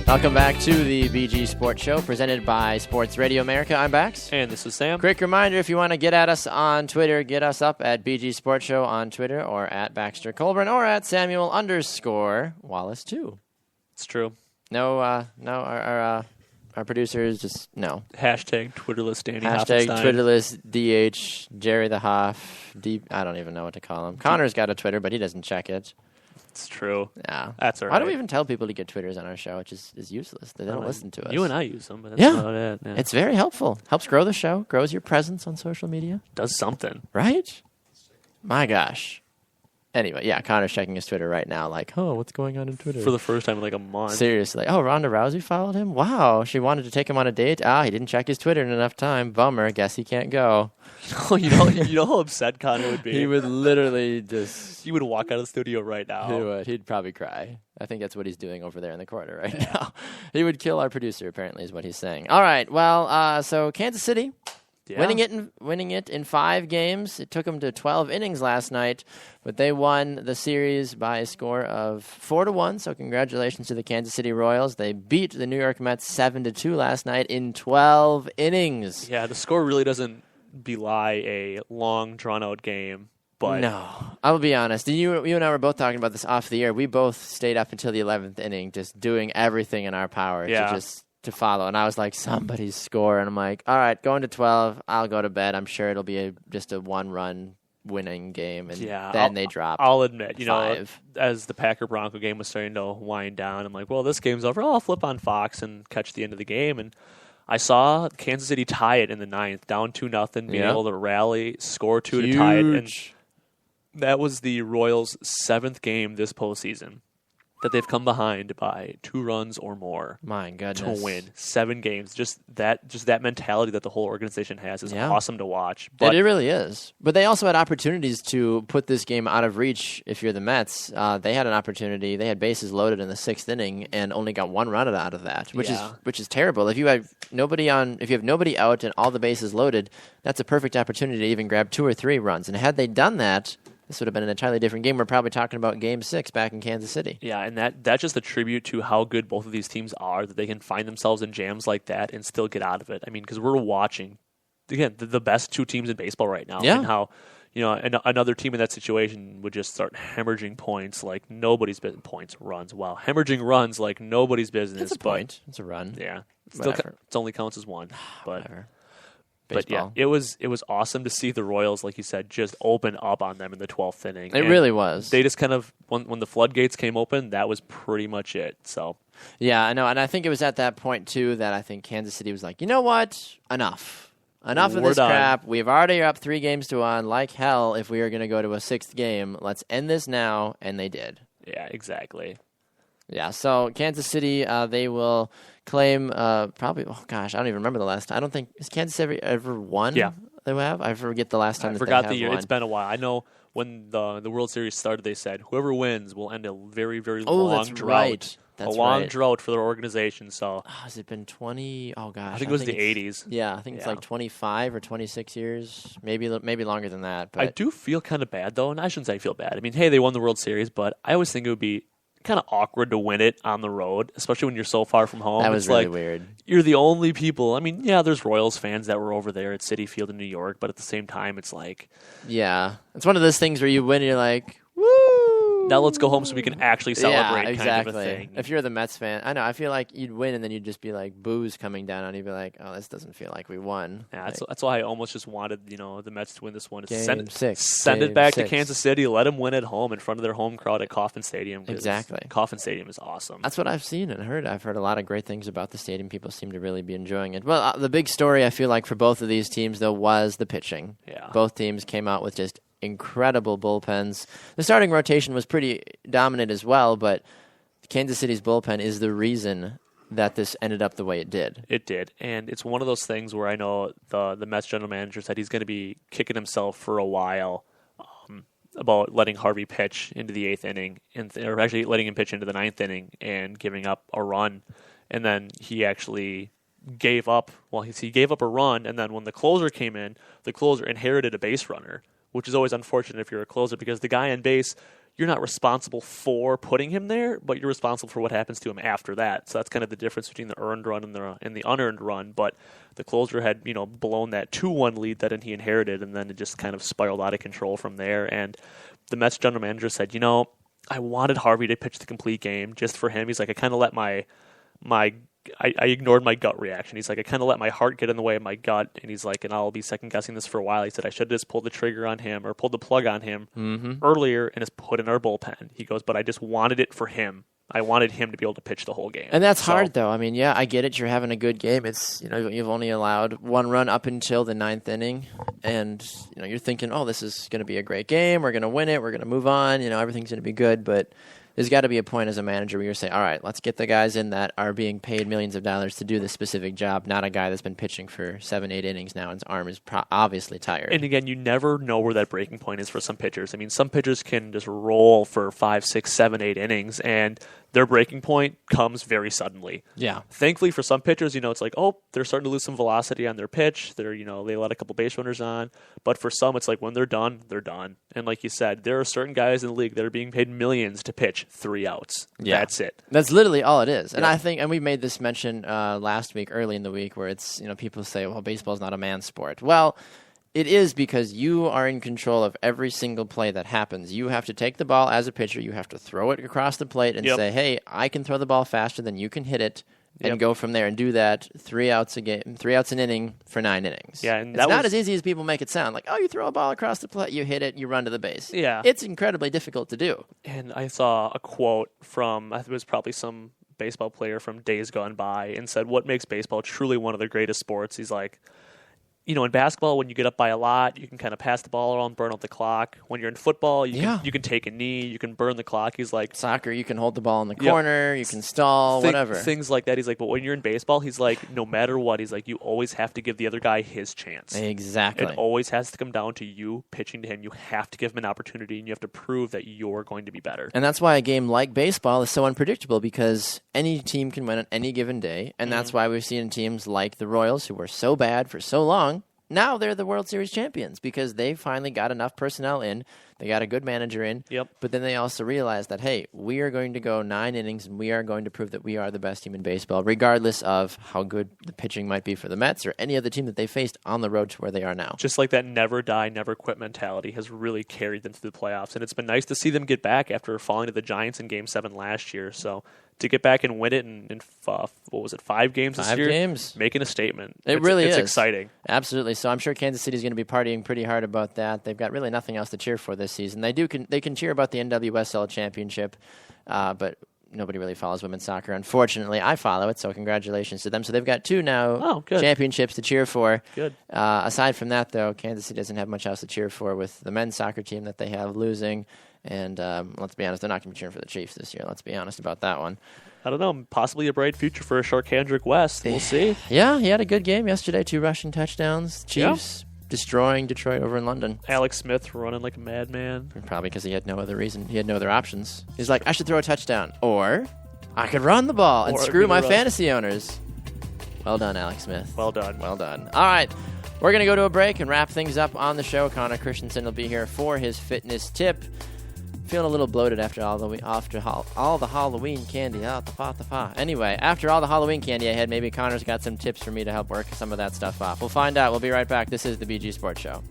Welcome back to the BG Sports Show presented by Sports Radio America. I'm Bax. And this is Sam. Quick reminder, if you want to get at us on Twitter, get us up at BG Sports Show on Twitter or at Baxter Colburn or at Samuel_Wallace2. It's true. No, our producers just, no. Hashtag Twitterless Danny Hashtag Hoffenstein. Twitterless DH, Jerry the Hoff, I don't even know what to call him. Connor's got a Twitter, but he doesn't check it. It's true. Yeah. That's all right. Why do we even tell people to get Twitters on our show? It just is useless. They don't listen to us. You and I use them, but that's Yeah. about it. Yeah. It's very helpful. Helps grow the show, grows your presence on social media. Does something. Right? My gosh. Anyway, yeah, Connor's checking his Twitter right now, like, oh, what's going on in Twitter? For the first time in like a month. Seriously. Oh, Ronda Rousey followed him? Wow. She wanted to take him on a date? He didn't check his Twitter in enough time. Bummer. Guess he can't go. you know how upset Connor would be? He would literally just... He would walk out of the studio right now. He would. He'd probably cry. I think that's what he's doing over there in the corner right now. He would kill our producer, apparently, is what he's saying. All right. Well, so Kansas City... Yeah. Winning it in 5 games. It took them to 12 innings last night, but they won the series by a score of 4-1. So congratulations to the Kansas City Royals. They beat the New York Mets 7-2 last night in 12 innings. Yeah, the score really doesn't belie a long, drawn-out game. But no, I'll be honest. You and I were both talking about this off the air. We both stayed up until the 11th inning, just doing everything in our power to follow. And I was like, somebody's score. And I'm like, all right, going to 12. I'll go to bed. I'm sure it'll be just a 1-run winning game. And then they dropped. I'll admit, 5. As the Packer-Bronco game was starting to wind down, I'm like, well, this game's over. I'll flip on Fox and catch the end of the game. And I saw Kansas City tie it in the 9th, down 2-0, being able to rally, score 2 to tie it. And that was the Royals' 7th game this postseason that they've come behind by 2 runs or more. My goodness. To win 7 games. Just that mentality that the whole organization has is awesome to watch. But it really is. But they also had opportunities to put this game out of reach if you're the Mets. They had an opportunity. They had bases loaded in the 6th inning and only got 1 run out of that, which is terrible. If you have nobody out and all the bases loaded, that's a perfect opportunity to even grab 2 or 3 runs. And had they done that, this would have been an entirely different game. We're probably talking about Game 6 back in Kansas City. Yeah, and that's just a tribute to how good both of these teams are, that they can find themselves in jams like that and still get out of it. I mean, because we're watching, again, the best 2 teams in baseball right now. Yeah. And how, another team in that situation would just start hemorrhaging points like nobody's business. Runs. Wow. Hemorrhaging runs like nobody's business. It's a point. It's a run. Yeah. It only counts as 1. But Whatever. But yeah, it was awesome to see the Royals, like you said, just open up on them in the 12th inning. It really was. They just kind of, when the floodgates came open, that was pretty much it. So yeah, I know, and I think it was at that point too that I think Kansas City was like, you know what, enough of this crap. We've already up 3-1 like hell. If we are going to go to a 6th game, let's end this now, and they did. Yeah, exactly. Yeah, so Kansas City, they will claim probably, I don't even remember the last time. I don't think, has Kansas City ever won? Yeah. They have? I forget the last time I that forgot they the have year. won. It's been a while. I know when the World Series started, they said whoever wins will end a very, very long drought. Right. That's a long right. drought for their organization. So has it been 20? Oh, gosh. I think it was the 80s. Yeah, I think it's like 25 or 26 years, maybe longer than that. But I do feel kind of bad, though, and I shouldn't say I feel bad. I mean, hey, they won the World Series, but I always think it would be kind of awkward to win it on the road, especially when you're so far from home. That was it's really like, weird. You're the only people. I mean, yeah, there's Royals fans that were over there at Citi Field in New York, but at the same time, it's like... Yeah. It's one of those things where you win and you're like, woo! Now let's go home so we can actually celebrate yeah, exactly. kind of a thing. If you're the Mets fan, I know, I feel like you'd win and then you'd just be like booze coming down and you'd be like, oh, this doesn't feel like we won. Yeah, that's why I almost just wanted, the Mets to win this one. Game 6. Send it back to Kansas City. Let them win at home in front of their home crowd at Kauffman Stadium. Exactly. Kauffman Stadium is awesome. That's what I've seen and heard. I've heard a lot of great things about the stadium. People seem to really be enjoying it. Well, the big story I feel like for both of these teams, though, was the pitching. Yeah. Both teams came out with just incredible bullpens. The starting rotation was pretty dominant as well, but Kansas City's bullpen is the reason that this ended up the way it did. It did, and it's one of those things where I know the Mets general manager said he's going to be kicking himself for a while about letting Harvey pitch into the 8th inning, or actually letting him pitch into the 9th inning and giving up a run, and then he actually gave up. Well, he gave up a run, and then when the closer came in, the closer inherited a base runner, which is always unfortunate if you're a closer because the guy on base, you're not responsible for putting him there, but you're responsible for what happens to him after that. So that's kind of the difference between the earned run and the unearned run. But the closer had, blown that 2-1 lead that he inherited, and then it just kind of spiraled out of control from there. And the Mets general manager said, I wanted Harvey to pitch the complete game just for him. He's like, I kind of let I ignored my gut reaction. He's like, I kind of let my heart get in the way of my gut. And he's like, and I'll be second guessing this for a while. He said, I should have just pulled the trigger on him or pulled the plug on him earlier and just put in our bullpen. He goes, but I just wanted it for him. I wanted him to be able to pitch the whole game. And that's hard, though. I mean, yeah, I get it. You're having a good game. It's, you've only allowed one run up until the 9th inning. And, you're thinking, oh, this is going to be a great game. We're going to win it. We're going to move on. Everything's going to be good. But there's got to be a point as a manager where you're saying, all right, let's get the guys in that are being paid millions of dollars to do this specific job, not a guy that's been pitching for 7-8 innings now and his arm is obviously tired. And again, you never know where that breaking point is for some pitchers. I mean, some pitchers can just roll for 5, 6, 7, 8 innings, and their breaking point comes very suddenly. Yeah. Thankfully for some pitchers, it's like, oh, they're starting to lose some velocity on their pitch. They're, they let a couple base runners on. But for some, it's like when they're done, they're done. And like you said, there are certain guys in the league that are being paid millions to pitch 3 outs. Yeah. That's it. That's literally all it is. And I think, and we made this mention last week, early in the week, where it's, people say, well, baseball's not a man's sport. Well, it is, because you are in control of every single play that happens. You have to take the ball as a pitcher. You have to throw it across the plate and say, hey, I can throw the ball faster than you can hit it, and go from there and do that 3 outs a game, 3 outs an inning for 9 innings. Yeah, and it's not as easy as people make it sound. Like, oh, you throw a ball across the plate, you hit it, you run to the base. Yeah. It's incredibly difficult to do. And I saw a quote from, I think it was probably some baseball player from days gone by, and said, what makes baseball truly one of the greatest sports? He's like, in basketball, when you get up by a lot, you can kind of pass the ball around, burn out the clock. When you're in football, you can take a knee, you can burn the clock. He's like, soccer, you can hold the ball in the corner, you can stall, whatever. Things like that. He's like, but when you're in baseball, he's like, no matter what, he's like, you always have to give the other guy his chance. Exactly. It always has to come down to you pitching to him. You have to give him an opportunity, and you have to prove that you're going to be better. And that's why a game like baseball is so unpredictable, because any team can win on any given day, and that's why we've seen teams like the Royals, who were so bad for so long. Now they're the World Series champions because they finally got enough personnel in. They got a good manager in. Yep. But then they also realized that, hey, we are going to go 9 innings and we are going to prove that we are the best team in baseball, regardless of how good the pitching might be for the Mets or any other team that they faced on the road to where they are now. Just like that never die, never quit mentality has really carried them through the playoffs. And it's been nice to see them get back after falling to the Giants in Game 7 last year. So to get back and win it in 5 games this year? 5 games. Making a statement. It really is. It's exciting. Absolutely. So I'm sure Kansas City is going to be partying pretty hard about that. They've got really nothing else to cheer for this season. They can cheer about the NWSL championship, but nobody really follows women's soccer. Unfortunately, I follow it, so congratulations to them. So they've got 2 now championships to cheer for. Good. Aside from that, though, Kansas City doesn't have much else to cheer for with the men's soccer team that they have losing. And let's be honest, they're not going to be cheering for the Chiefs this year. Let's be honest about that one. I don't know. Possibly a bright future for Sharkhandrick West. We'll see. Yeah, he had a good game yesterday. 2 rushing touchdowns. Chiefs destroying Detroit over in London. Alex Smith running like a madman. Probably because he had no other reason. He had no other options. He's like, I should throw a touchdown. Or I could run the ball and screw my fantasy owners. Well done, Alex Smith. Well done. Well done. All right. We're going to go to a break and wrap things up on the show. Connor Christensen will be here for his fitness tip. Feeling a little bloated after all the Halloween candy. Anyway, after all the Halloween candy I had, maybe Connor's got some tips for me to help work some of that stuff off. We'll find out. We'll be right back. This is the BG Sports Show.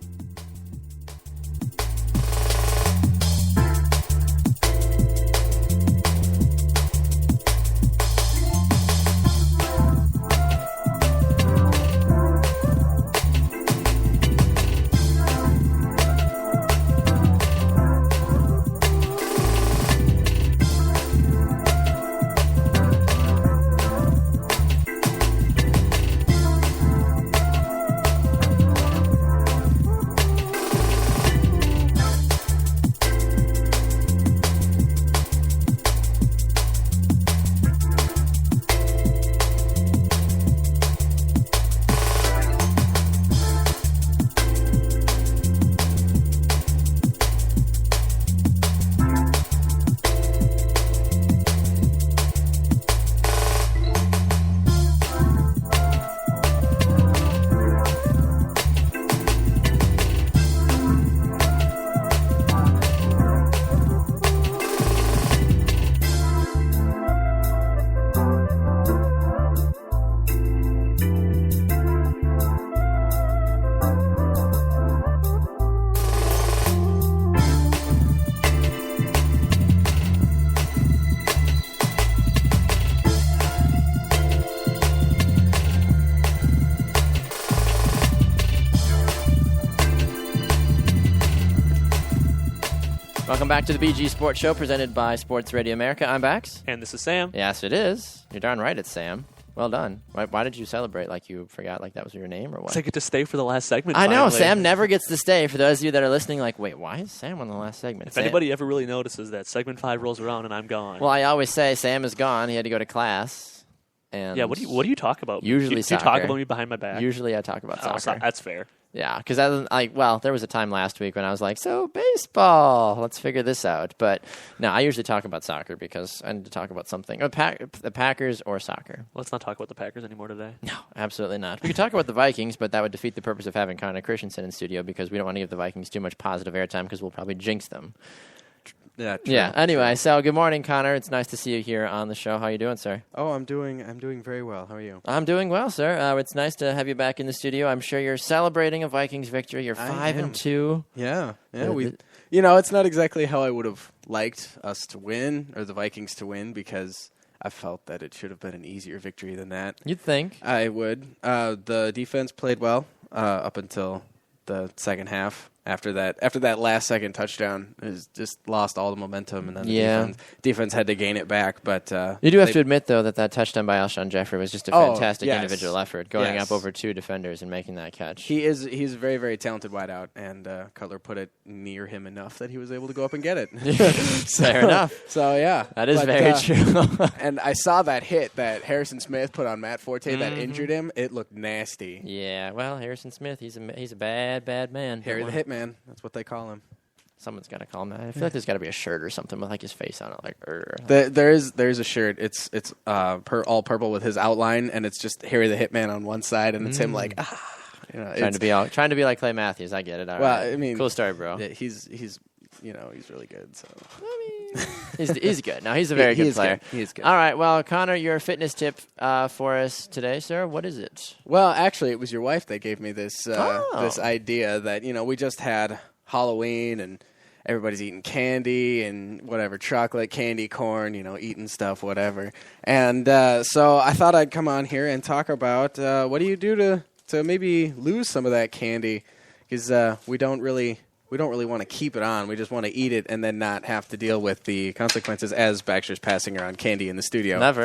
Welcome back to the BG Sports Show presented by Sports Radio America. I'm Bax. And this is Sam. Yes, it is. You're darn right it's Sam. Well done. Why did you celebrate like you forgot like that was your name or what? I get to stay for the last segment. I know. Finally. Sam never gets to stay. For those of you that are listening, like, wait, why is Sam on the last segment? If anybody ever really notices that segment 5 rolls around and I'm gone. Well, I always say Sam is gone. He had to go to class. And yeah, what do you talk about? Usually do you soccer. talk about me behind my back? Usually I talk about soccer. That's fair. Yeah, because there was a time last week when I was like, so baseball, let's figure this out. But no, I usually talk about soccer because I need to talk about something. The Packers or soccer. Let's not talk about the Packers anymore today. No, absolutely not. We could talk about the Vikings, but that would defeat the purpose of having Connor Christensen in studio because we don't want to give the Vikings too much positive airtime because we'll probably jinx them. Yeah. True. Yeah. Anyway, so good morning, Connor. It's nice to see you here on the show. How you doing, sir? Oh, I'm doing very well. How are you? I'm doing well, sir. It's nice to have you back in the studio. I'm sure you're celebrating a Vikings victory. You're 5-2. Yeah. It's not exactly how I would have liked us to win or the Vikings to win because I felt that it should have been an easier victory than that. You'd think. I would. The defense played well up until the second half. After that last second touchdown, it just lost all the momentum, and then the defense had to gain it back. But you do have to admit, though, that touchdown by Alshon Jeffrey was just a fantastic individual effort, going up over 2 defenders and making that catch. He's a very, very talented wideout, and Cutler put it near him enough that he was able to go up and get it. Fair enough. So, yeah. That is very true. And I saw that hit that Harrison Smith put on Matt Forte that injured him. It looked nasty. Yeah, well, Harrison Smith, he's a bad, bad man. Harry the Hitman. That's what they call him. Someone's got to call him that. I feel like there's got to be a shirt or something with like his face on it. Like, there's a shirt. It's all purple with his outline, and it's just Harry the Hitman on one side, and it's him like trying to be like Clay Matthews. I get it. All right. I mean, cool story, bro. Yeah, he's really good. So he's good. No, he's a very good player. He is good. All right. Well, Connor, your fitness tip for us today, sir. What is it? Well, actually, it was your wife that gave me this this idea that we just had Halloween and everybody's eating candy and whatever, chocolate, candy, corn, eating stuff, whatever. And so I thought I'd come on here and talk about what do you do to maybe lose some of that candy, because we don't really want to keep it on. We just want to eat it and then not have to deal with the consequences as Baxter's passing around candy in the studio. Never.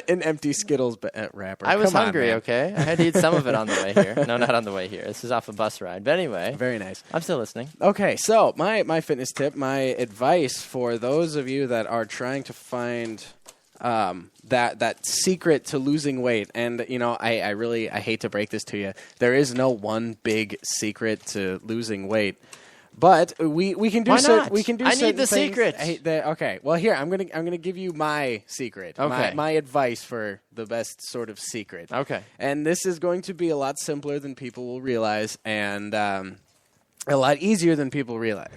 An empty Skittles wrapper. I was Come on, hungry, man. okay? I had to eat some of it on the way here. No, not on the way here. This is off a bus ride. But anyway. Very nice. I'm still listening. Okay, so my fitness tip, my advice for those of you that are trying to find that secret to losing weight, and I hate to break this to you, there is no one big secret to losing weight. But we can do. Why not? We can do. I need the things. secret. Okay. Well, here I'm gonna give you my secret. Okay. My advice for the best sort of secret. Okay. And this is going to be a lot simpler than people will realize, and a lot easier than people realize.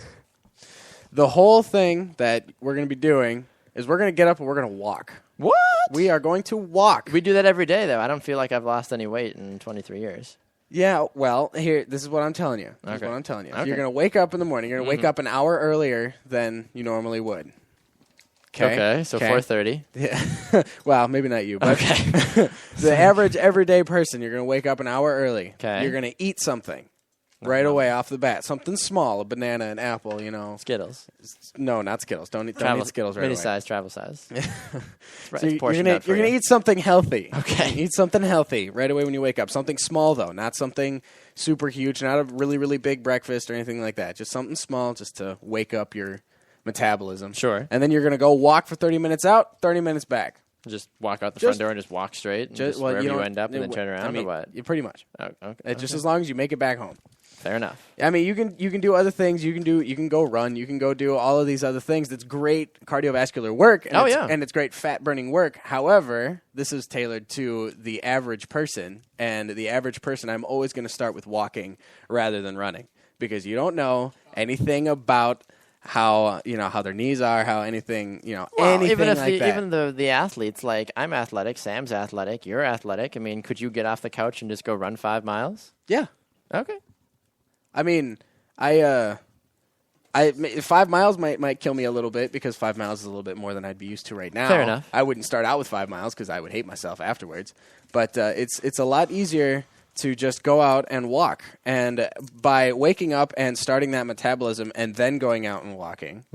The whole thing that we're gonna be doing is we're gonna get up and we're gonna walk. What? We are going to walk. We do that every day, though. I don't feel like I've lost any weight in 23 years. Yeah, well, this is what I'm telling you. Okay. If you're going to wake up in the morning, you're going to wake up an hour earlier than you normally would. Okay, so 4:30. Yeah. Well, maybe not you, but Okay. the average everyday person, you're going to wake up an hour early. Okay. You're going to eat something right away off the bat. Something small, a banana, an apple, Skittles. No, not Skittles. Don't eat Skittles right mini away. size, travel size. So you're going to eat something healthy. Okay. Eat something healthy right away when you wake up. Something small, though, not something super huge, not a really, really big breakfast or anything like that. Just something small just to wake up your metabolism. Sure. And then you're going to go walk for 30 minutes out, 30 minutes back. Just walk out the front door and just walk straight, and just wherever you end up, and then turn around, or what? Pretty much. Okay. Just as long as you make it back home. Fair enough. I mean, you can do other things. You can go run. You can go do all of these other things. That's great cardiovascular work. And and it's great fat burning work. However, this is tailored to the average person, and the average person, I'm always going to start with walking rather than running, because you don't know anything about how their knees are, how anything anything even if like that. Even the athletes, like I'm athletic, Sam's athletic, you're athletic. I mean, could you get off the couch and just go run 5 miles? Yeah. Okay. I mean, 5 miles might kill me a little bit, because 5 miles is a little bit more than I'd be used to right now. Fair enough. I wouldn't start out with 5 miles because I would hate myself afterwards. But it's a lot easier to just go out and walk. And by waking up and starting that metabolism and then going out and walking,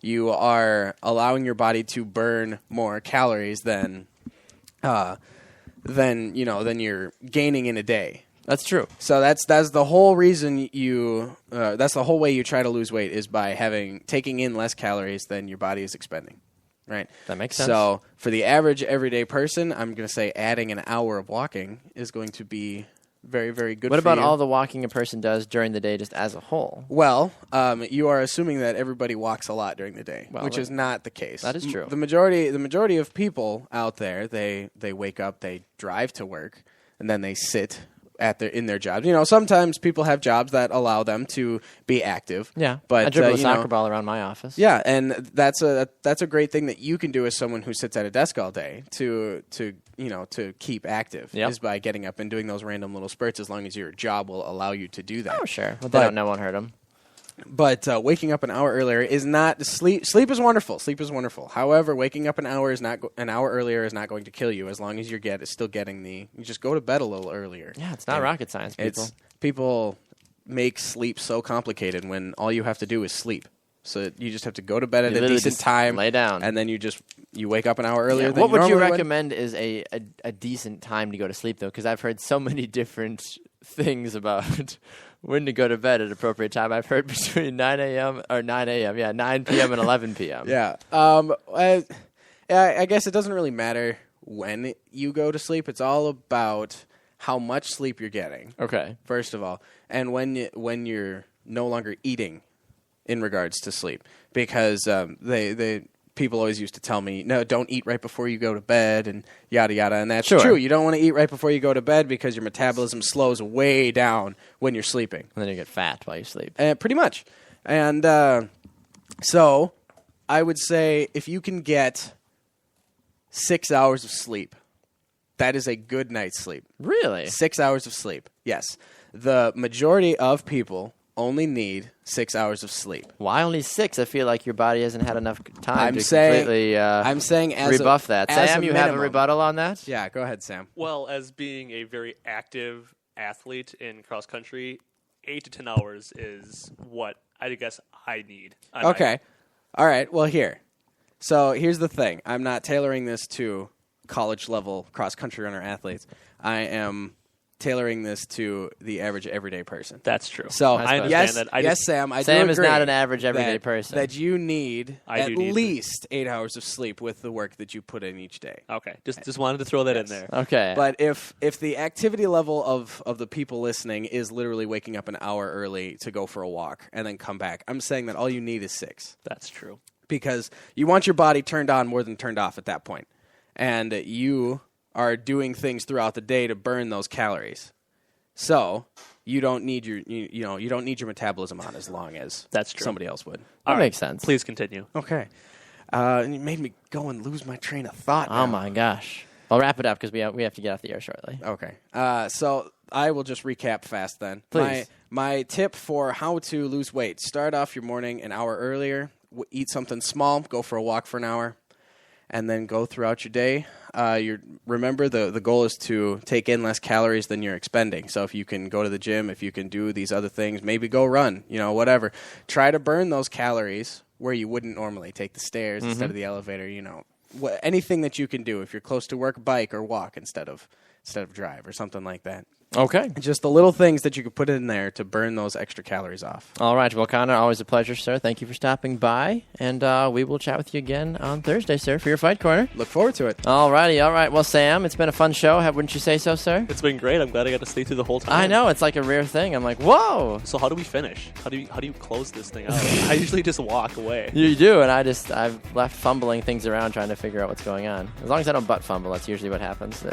you are allowing your body to burn more calories than you're gaining in a day. That's true. So that's the whole reason that's the whole way you try to lose weight is by taking in less calories than your body is expending. Right. That makes sense. So for the average everyday person, I'm going to say adding an hour of walking is going to be very, very good for you. What about all the walking a person does during the day just as a whole? Well, you are assuming that everybody walks a lot during the day, Well, which is not the case. That is true. The majority of people out there, they wake up, they drive to work, and then they sit in their jobs. Sometimes people have jobs that allow them to be active. Yeah, but I dribble a soccer ball around my office. Yeah, and that's a great thing that you can do as someone who sits at a desk all day to keep active is by getting up and doing those random little spurts as long as your job will allow you to do that. Oh, sure. But they don't know won't hurt them. But waking up an hour earlier is not sleep. Sleep is wonderful. Sleep is wonderful. However, waking up an hour earlier is not going to kill you as long as you're still getting you just go to bed a little earlier. Yeah, it's not rocket science, people. People make sleep so complicated when all you have to do is sleep. So you just have to go to bed at a decent time, lay down, and then you wake up an hour earlier. What would you recommend is a decent time to go to sleep, though? Because I've heard so many different things about when to go to bed at appropriate time. I've heard between 9 p.m. and 11 p.m. Yeah. I guess it doesn't really matter when you go to sleep. It's all about how much sleep you're getting. Okay. First of all, and when you're no longer eating in regards to sleep, because people always used to tell me, no, don't eat right before you go to bed and yada, yada. And that's true. You don't want to eat right before you go to bed because your metabolism slows way down when you're sleeping. And then you get fat while you sleep. Pretty much. And so I would say if you can get 6 hours of sleep, that is a good night's sleep. Really? 6 hours of sleep. Yes. The majority of people only need 6 hours of sleep. Why only 6? I feel like your body hasn't had enough time completely rebuff that. Sam, you have a rebuttal on that? Yeah, go ahead, Sam. Well, as being a very active athlete in cross country, 8 to 10 hours is what I guess I need. Okay. All right. Well, here. So here's the thing. I'm not tailoring this to college level cross country runner athletes. I am tailoring this to the average everyday person. That's true. So I understand that. Sam, I Sam do agree is not an average everyday person. That you need at least 8 hours of sleep with the work that you put in each day. Okay, just wanted to throw that in there. Okay. But if the activity level of the people listening is literally waking up an hour early to go for a walk and then come back, I'm saying that all you need is 6. That's true. Because you want your body turned on more than turned off at that point. And you are doing things throughout the day to burn those calories. So you don't need your metabolism on as long as that's true. Somebody else would. That makes sense. Please continue. Okay. You made me go and lose my train of thought now. Oh my gosh. I'll wrap it up because we have to get off the air shortly. Okay. So I will just recap fast then. Please. My tip for how to lose weight: start off your morning an hour earlier. Eat something small. Go for a walk for an hour. And then go throughout your day. Remember, the goal is to take in less calories than you're expending. So if you can go to the gym, if you can do these other things, maybe go run, whatever. Try to burn those calories where you wouldn't normally. Take the stairs instead of the elevator, anything that you can do. If you're close to work, bike or walk instead of drive or something like that. Okay. Just the little things that you could put in there to burn those extra calories off. All right. Well, Connor, always a pleasure, sir. Thank you for stopping by. And we will chat with you again on Thursday, sir, for your Fight Corner. Look forward to it. All righty. All right. Well, Sam, it's been a fun show. Wouldn't you say so, sir? It's been great. I'm glad I got to stay through the whole time. I know. It's like a rare thing. I'm like, whoa. So how do we finish? How do you close this thing out? I usually just walk away. You do, and I've left fumbling things around trying to figure out what's going on. As long as I don't butt fumble, that's usually what happens,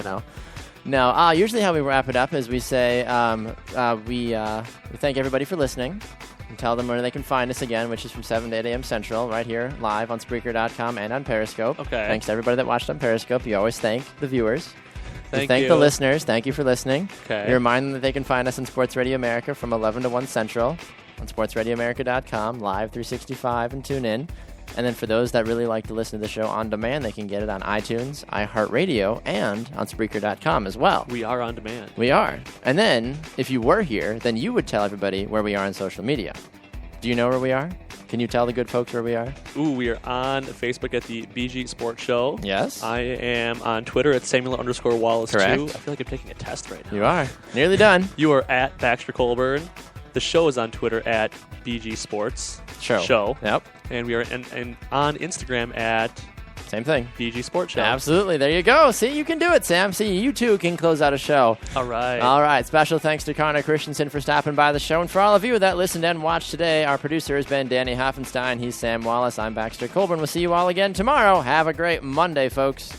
No, usually how we wrap it up is we say we thank everybody for listening and tell them where they can find us again, which is from 7 to 8 a.m. Central, right here, live on Spreaker.com and on Periscope. Okay. Thanks to everybody that watched on Periscope. You always thank the viewers. Thank you. you. The listeners. Thank you for listening. Okay. We remind them that they can find us on Sports Radio America from 11 to 1 Central on sportsradioamerica.com, live 365, and tune in. And then for those that really like to listen to the show on demand, they can get it on iTunes, iHeartRadio, and on Spreaker.com as well. We are on demand. We are. And then, if you were here, then you would tell everybody where we are on social media. Do you know where we are? Can you tell the good folks where we are? Ooh, we are on Facebook at the BG Sports Show. Yes. I am on Twitter at Samuel_Wallace Correct. 2. I feel like I'm taking a test right now. You are. Nearly done. You are at Baxter Colburn. The show is on Twitter at BG Sports Show. Yep. And we are and on Instagram at Same thing. BG Sports Show. Absolutely. There you go. See, you can do it, Sam. See, you too can close out a show. All right. All right. Special thanks to Connor Christensen for stopping by the show. And for all of you that listened and watched today, our producer has been Danny Hoffenstein. He's Sam Wallace. I'm Baxter Colburn. We'll see you all again tomorrow. Have a great Monday, folks.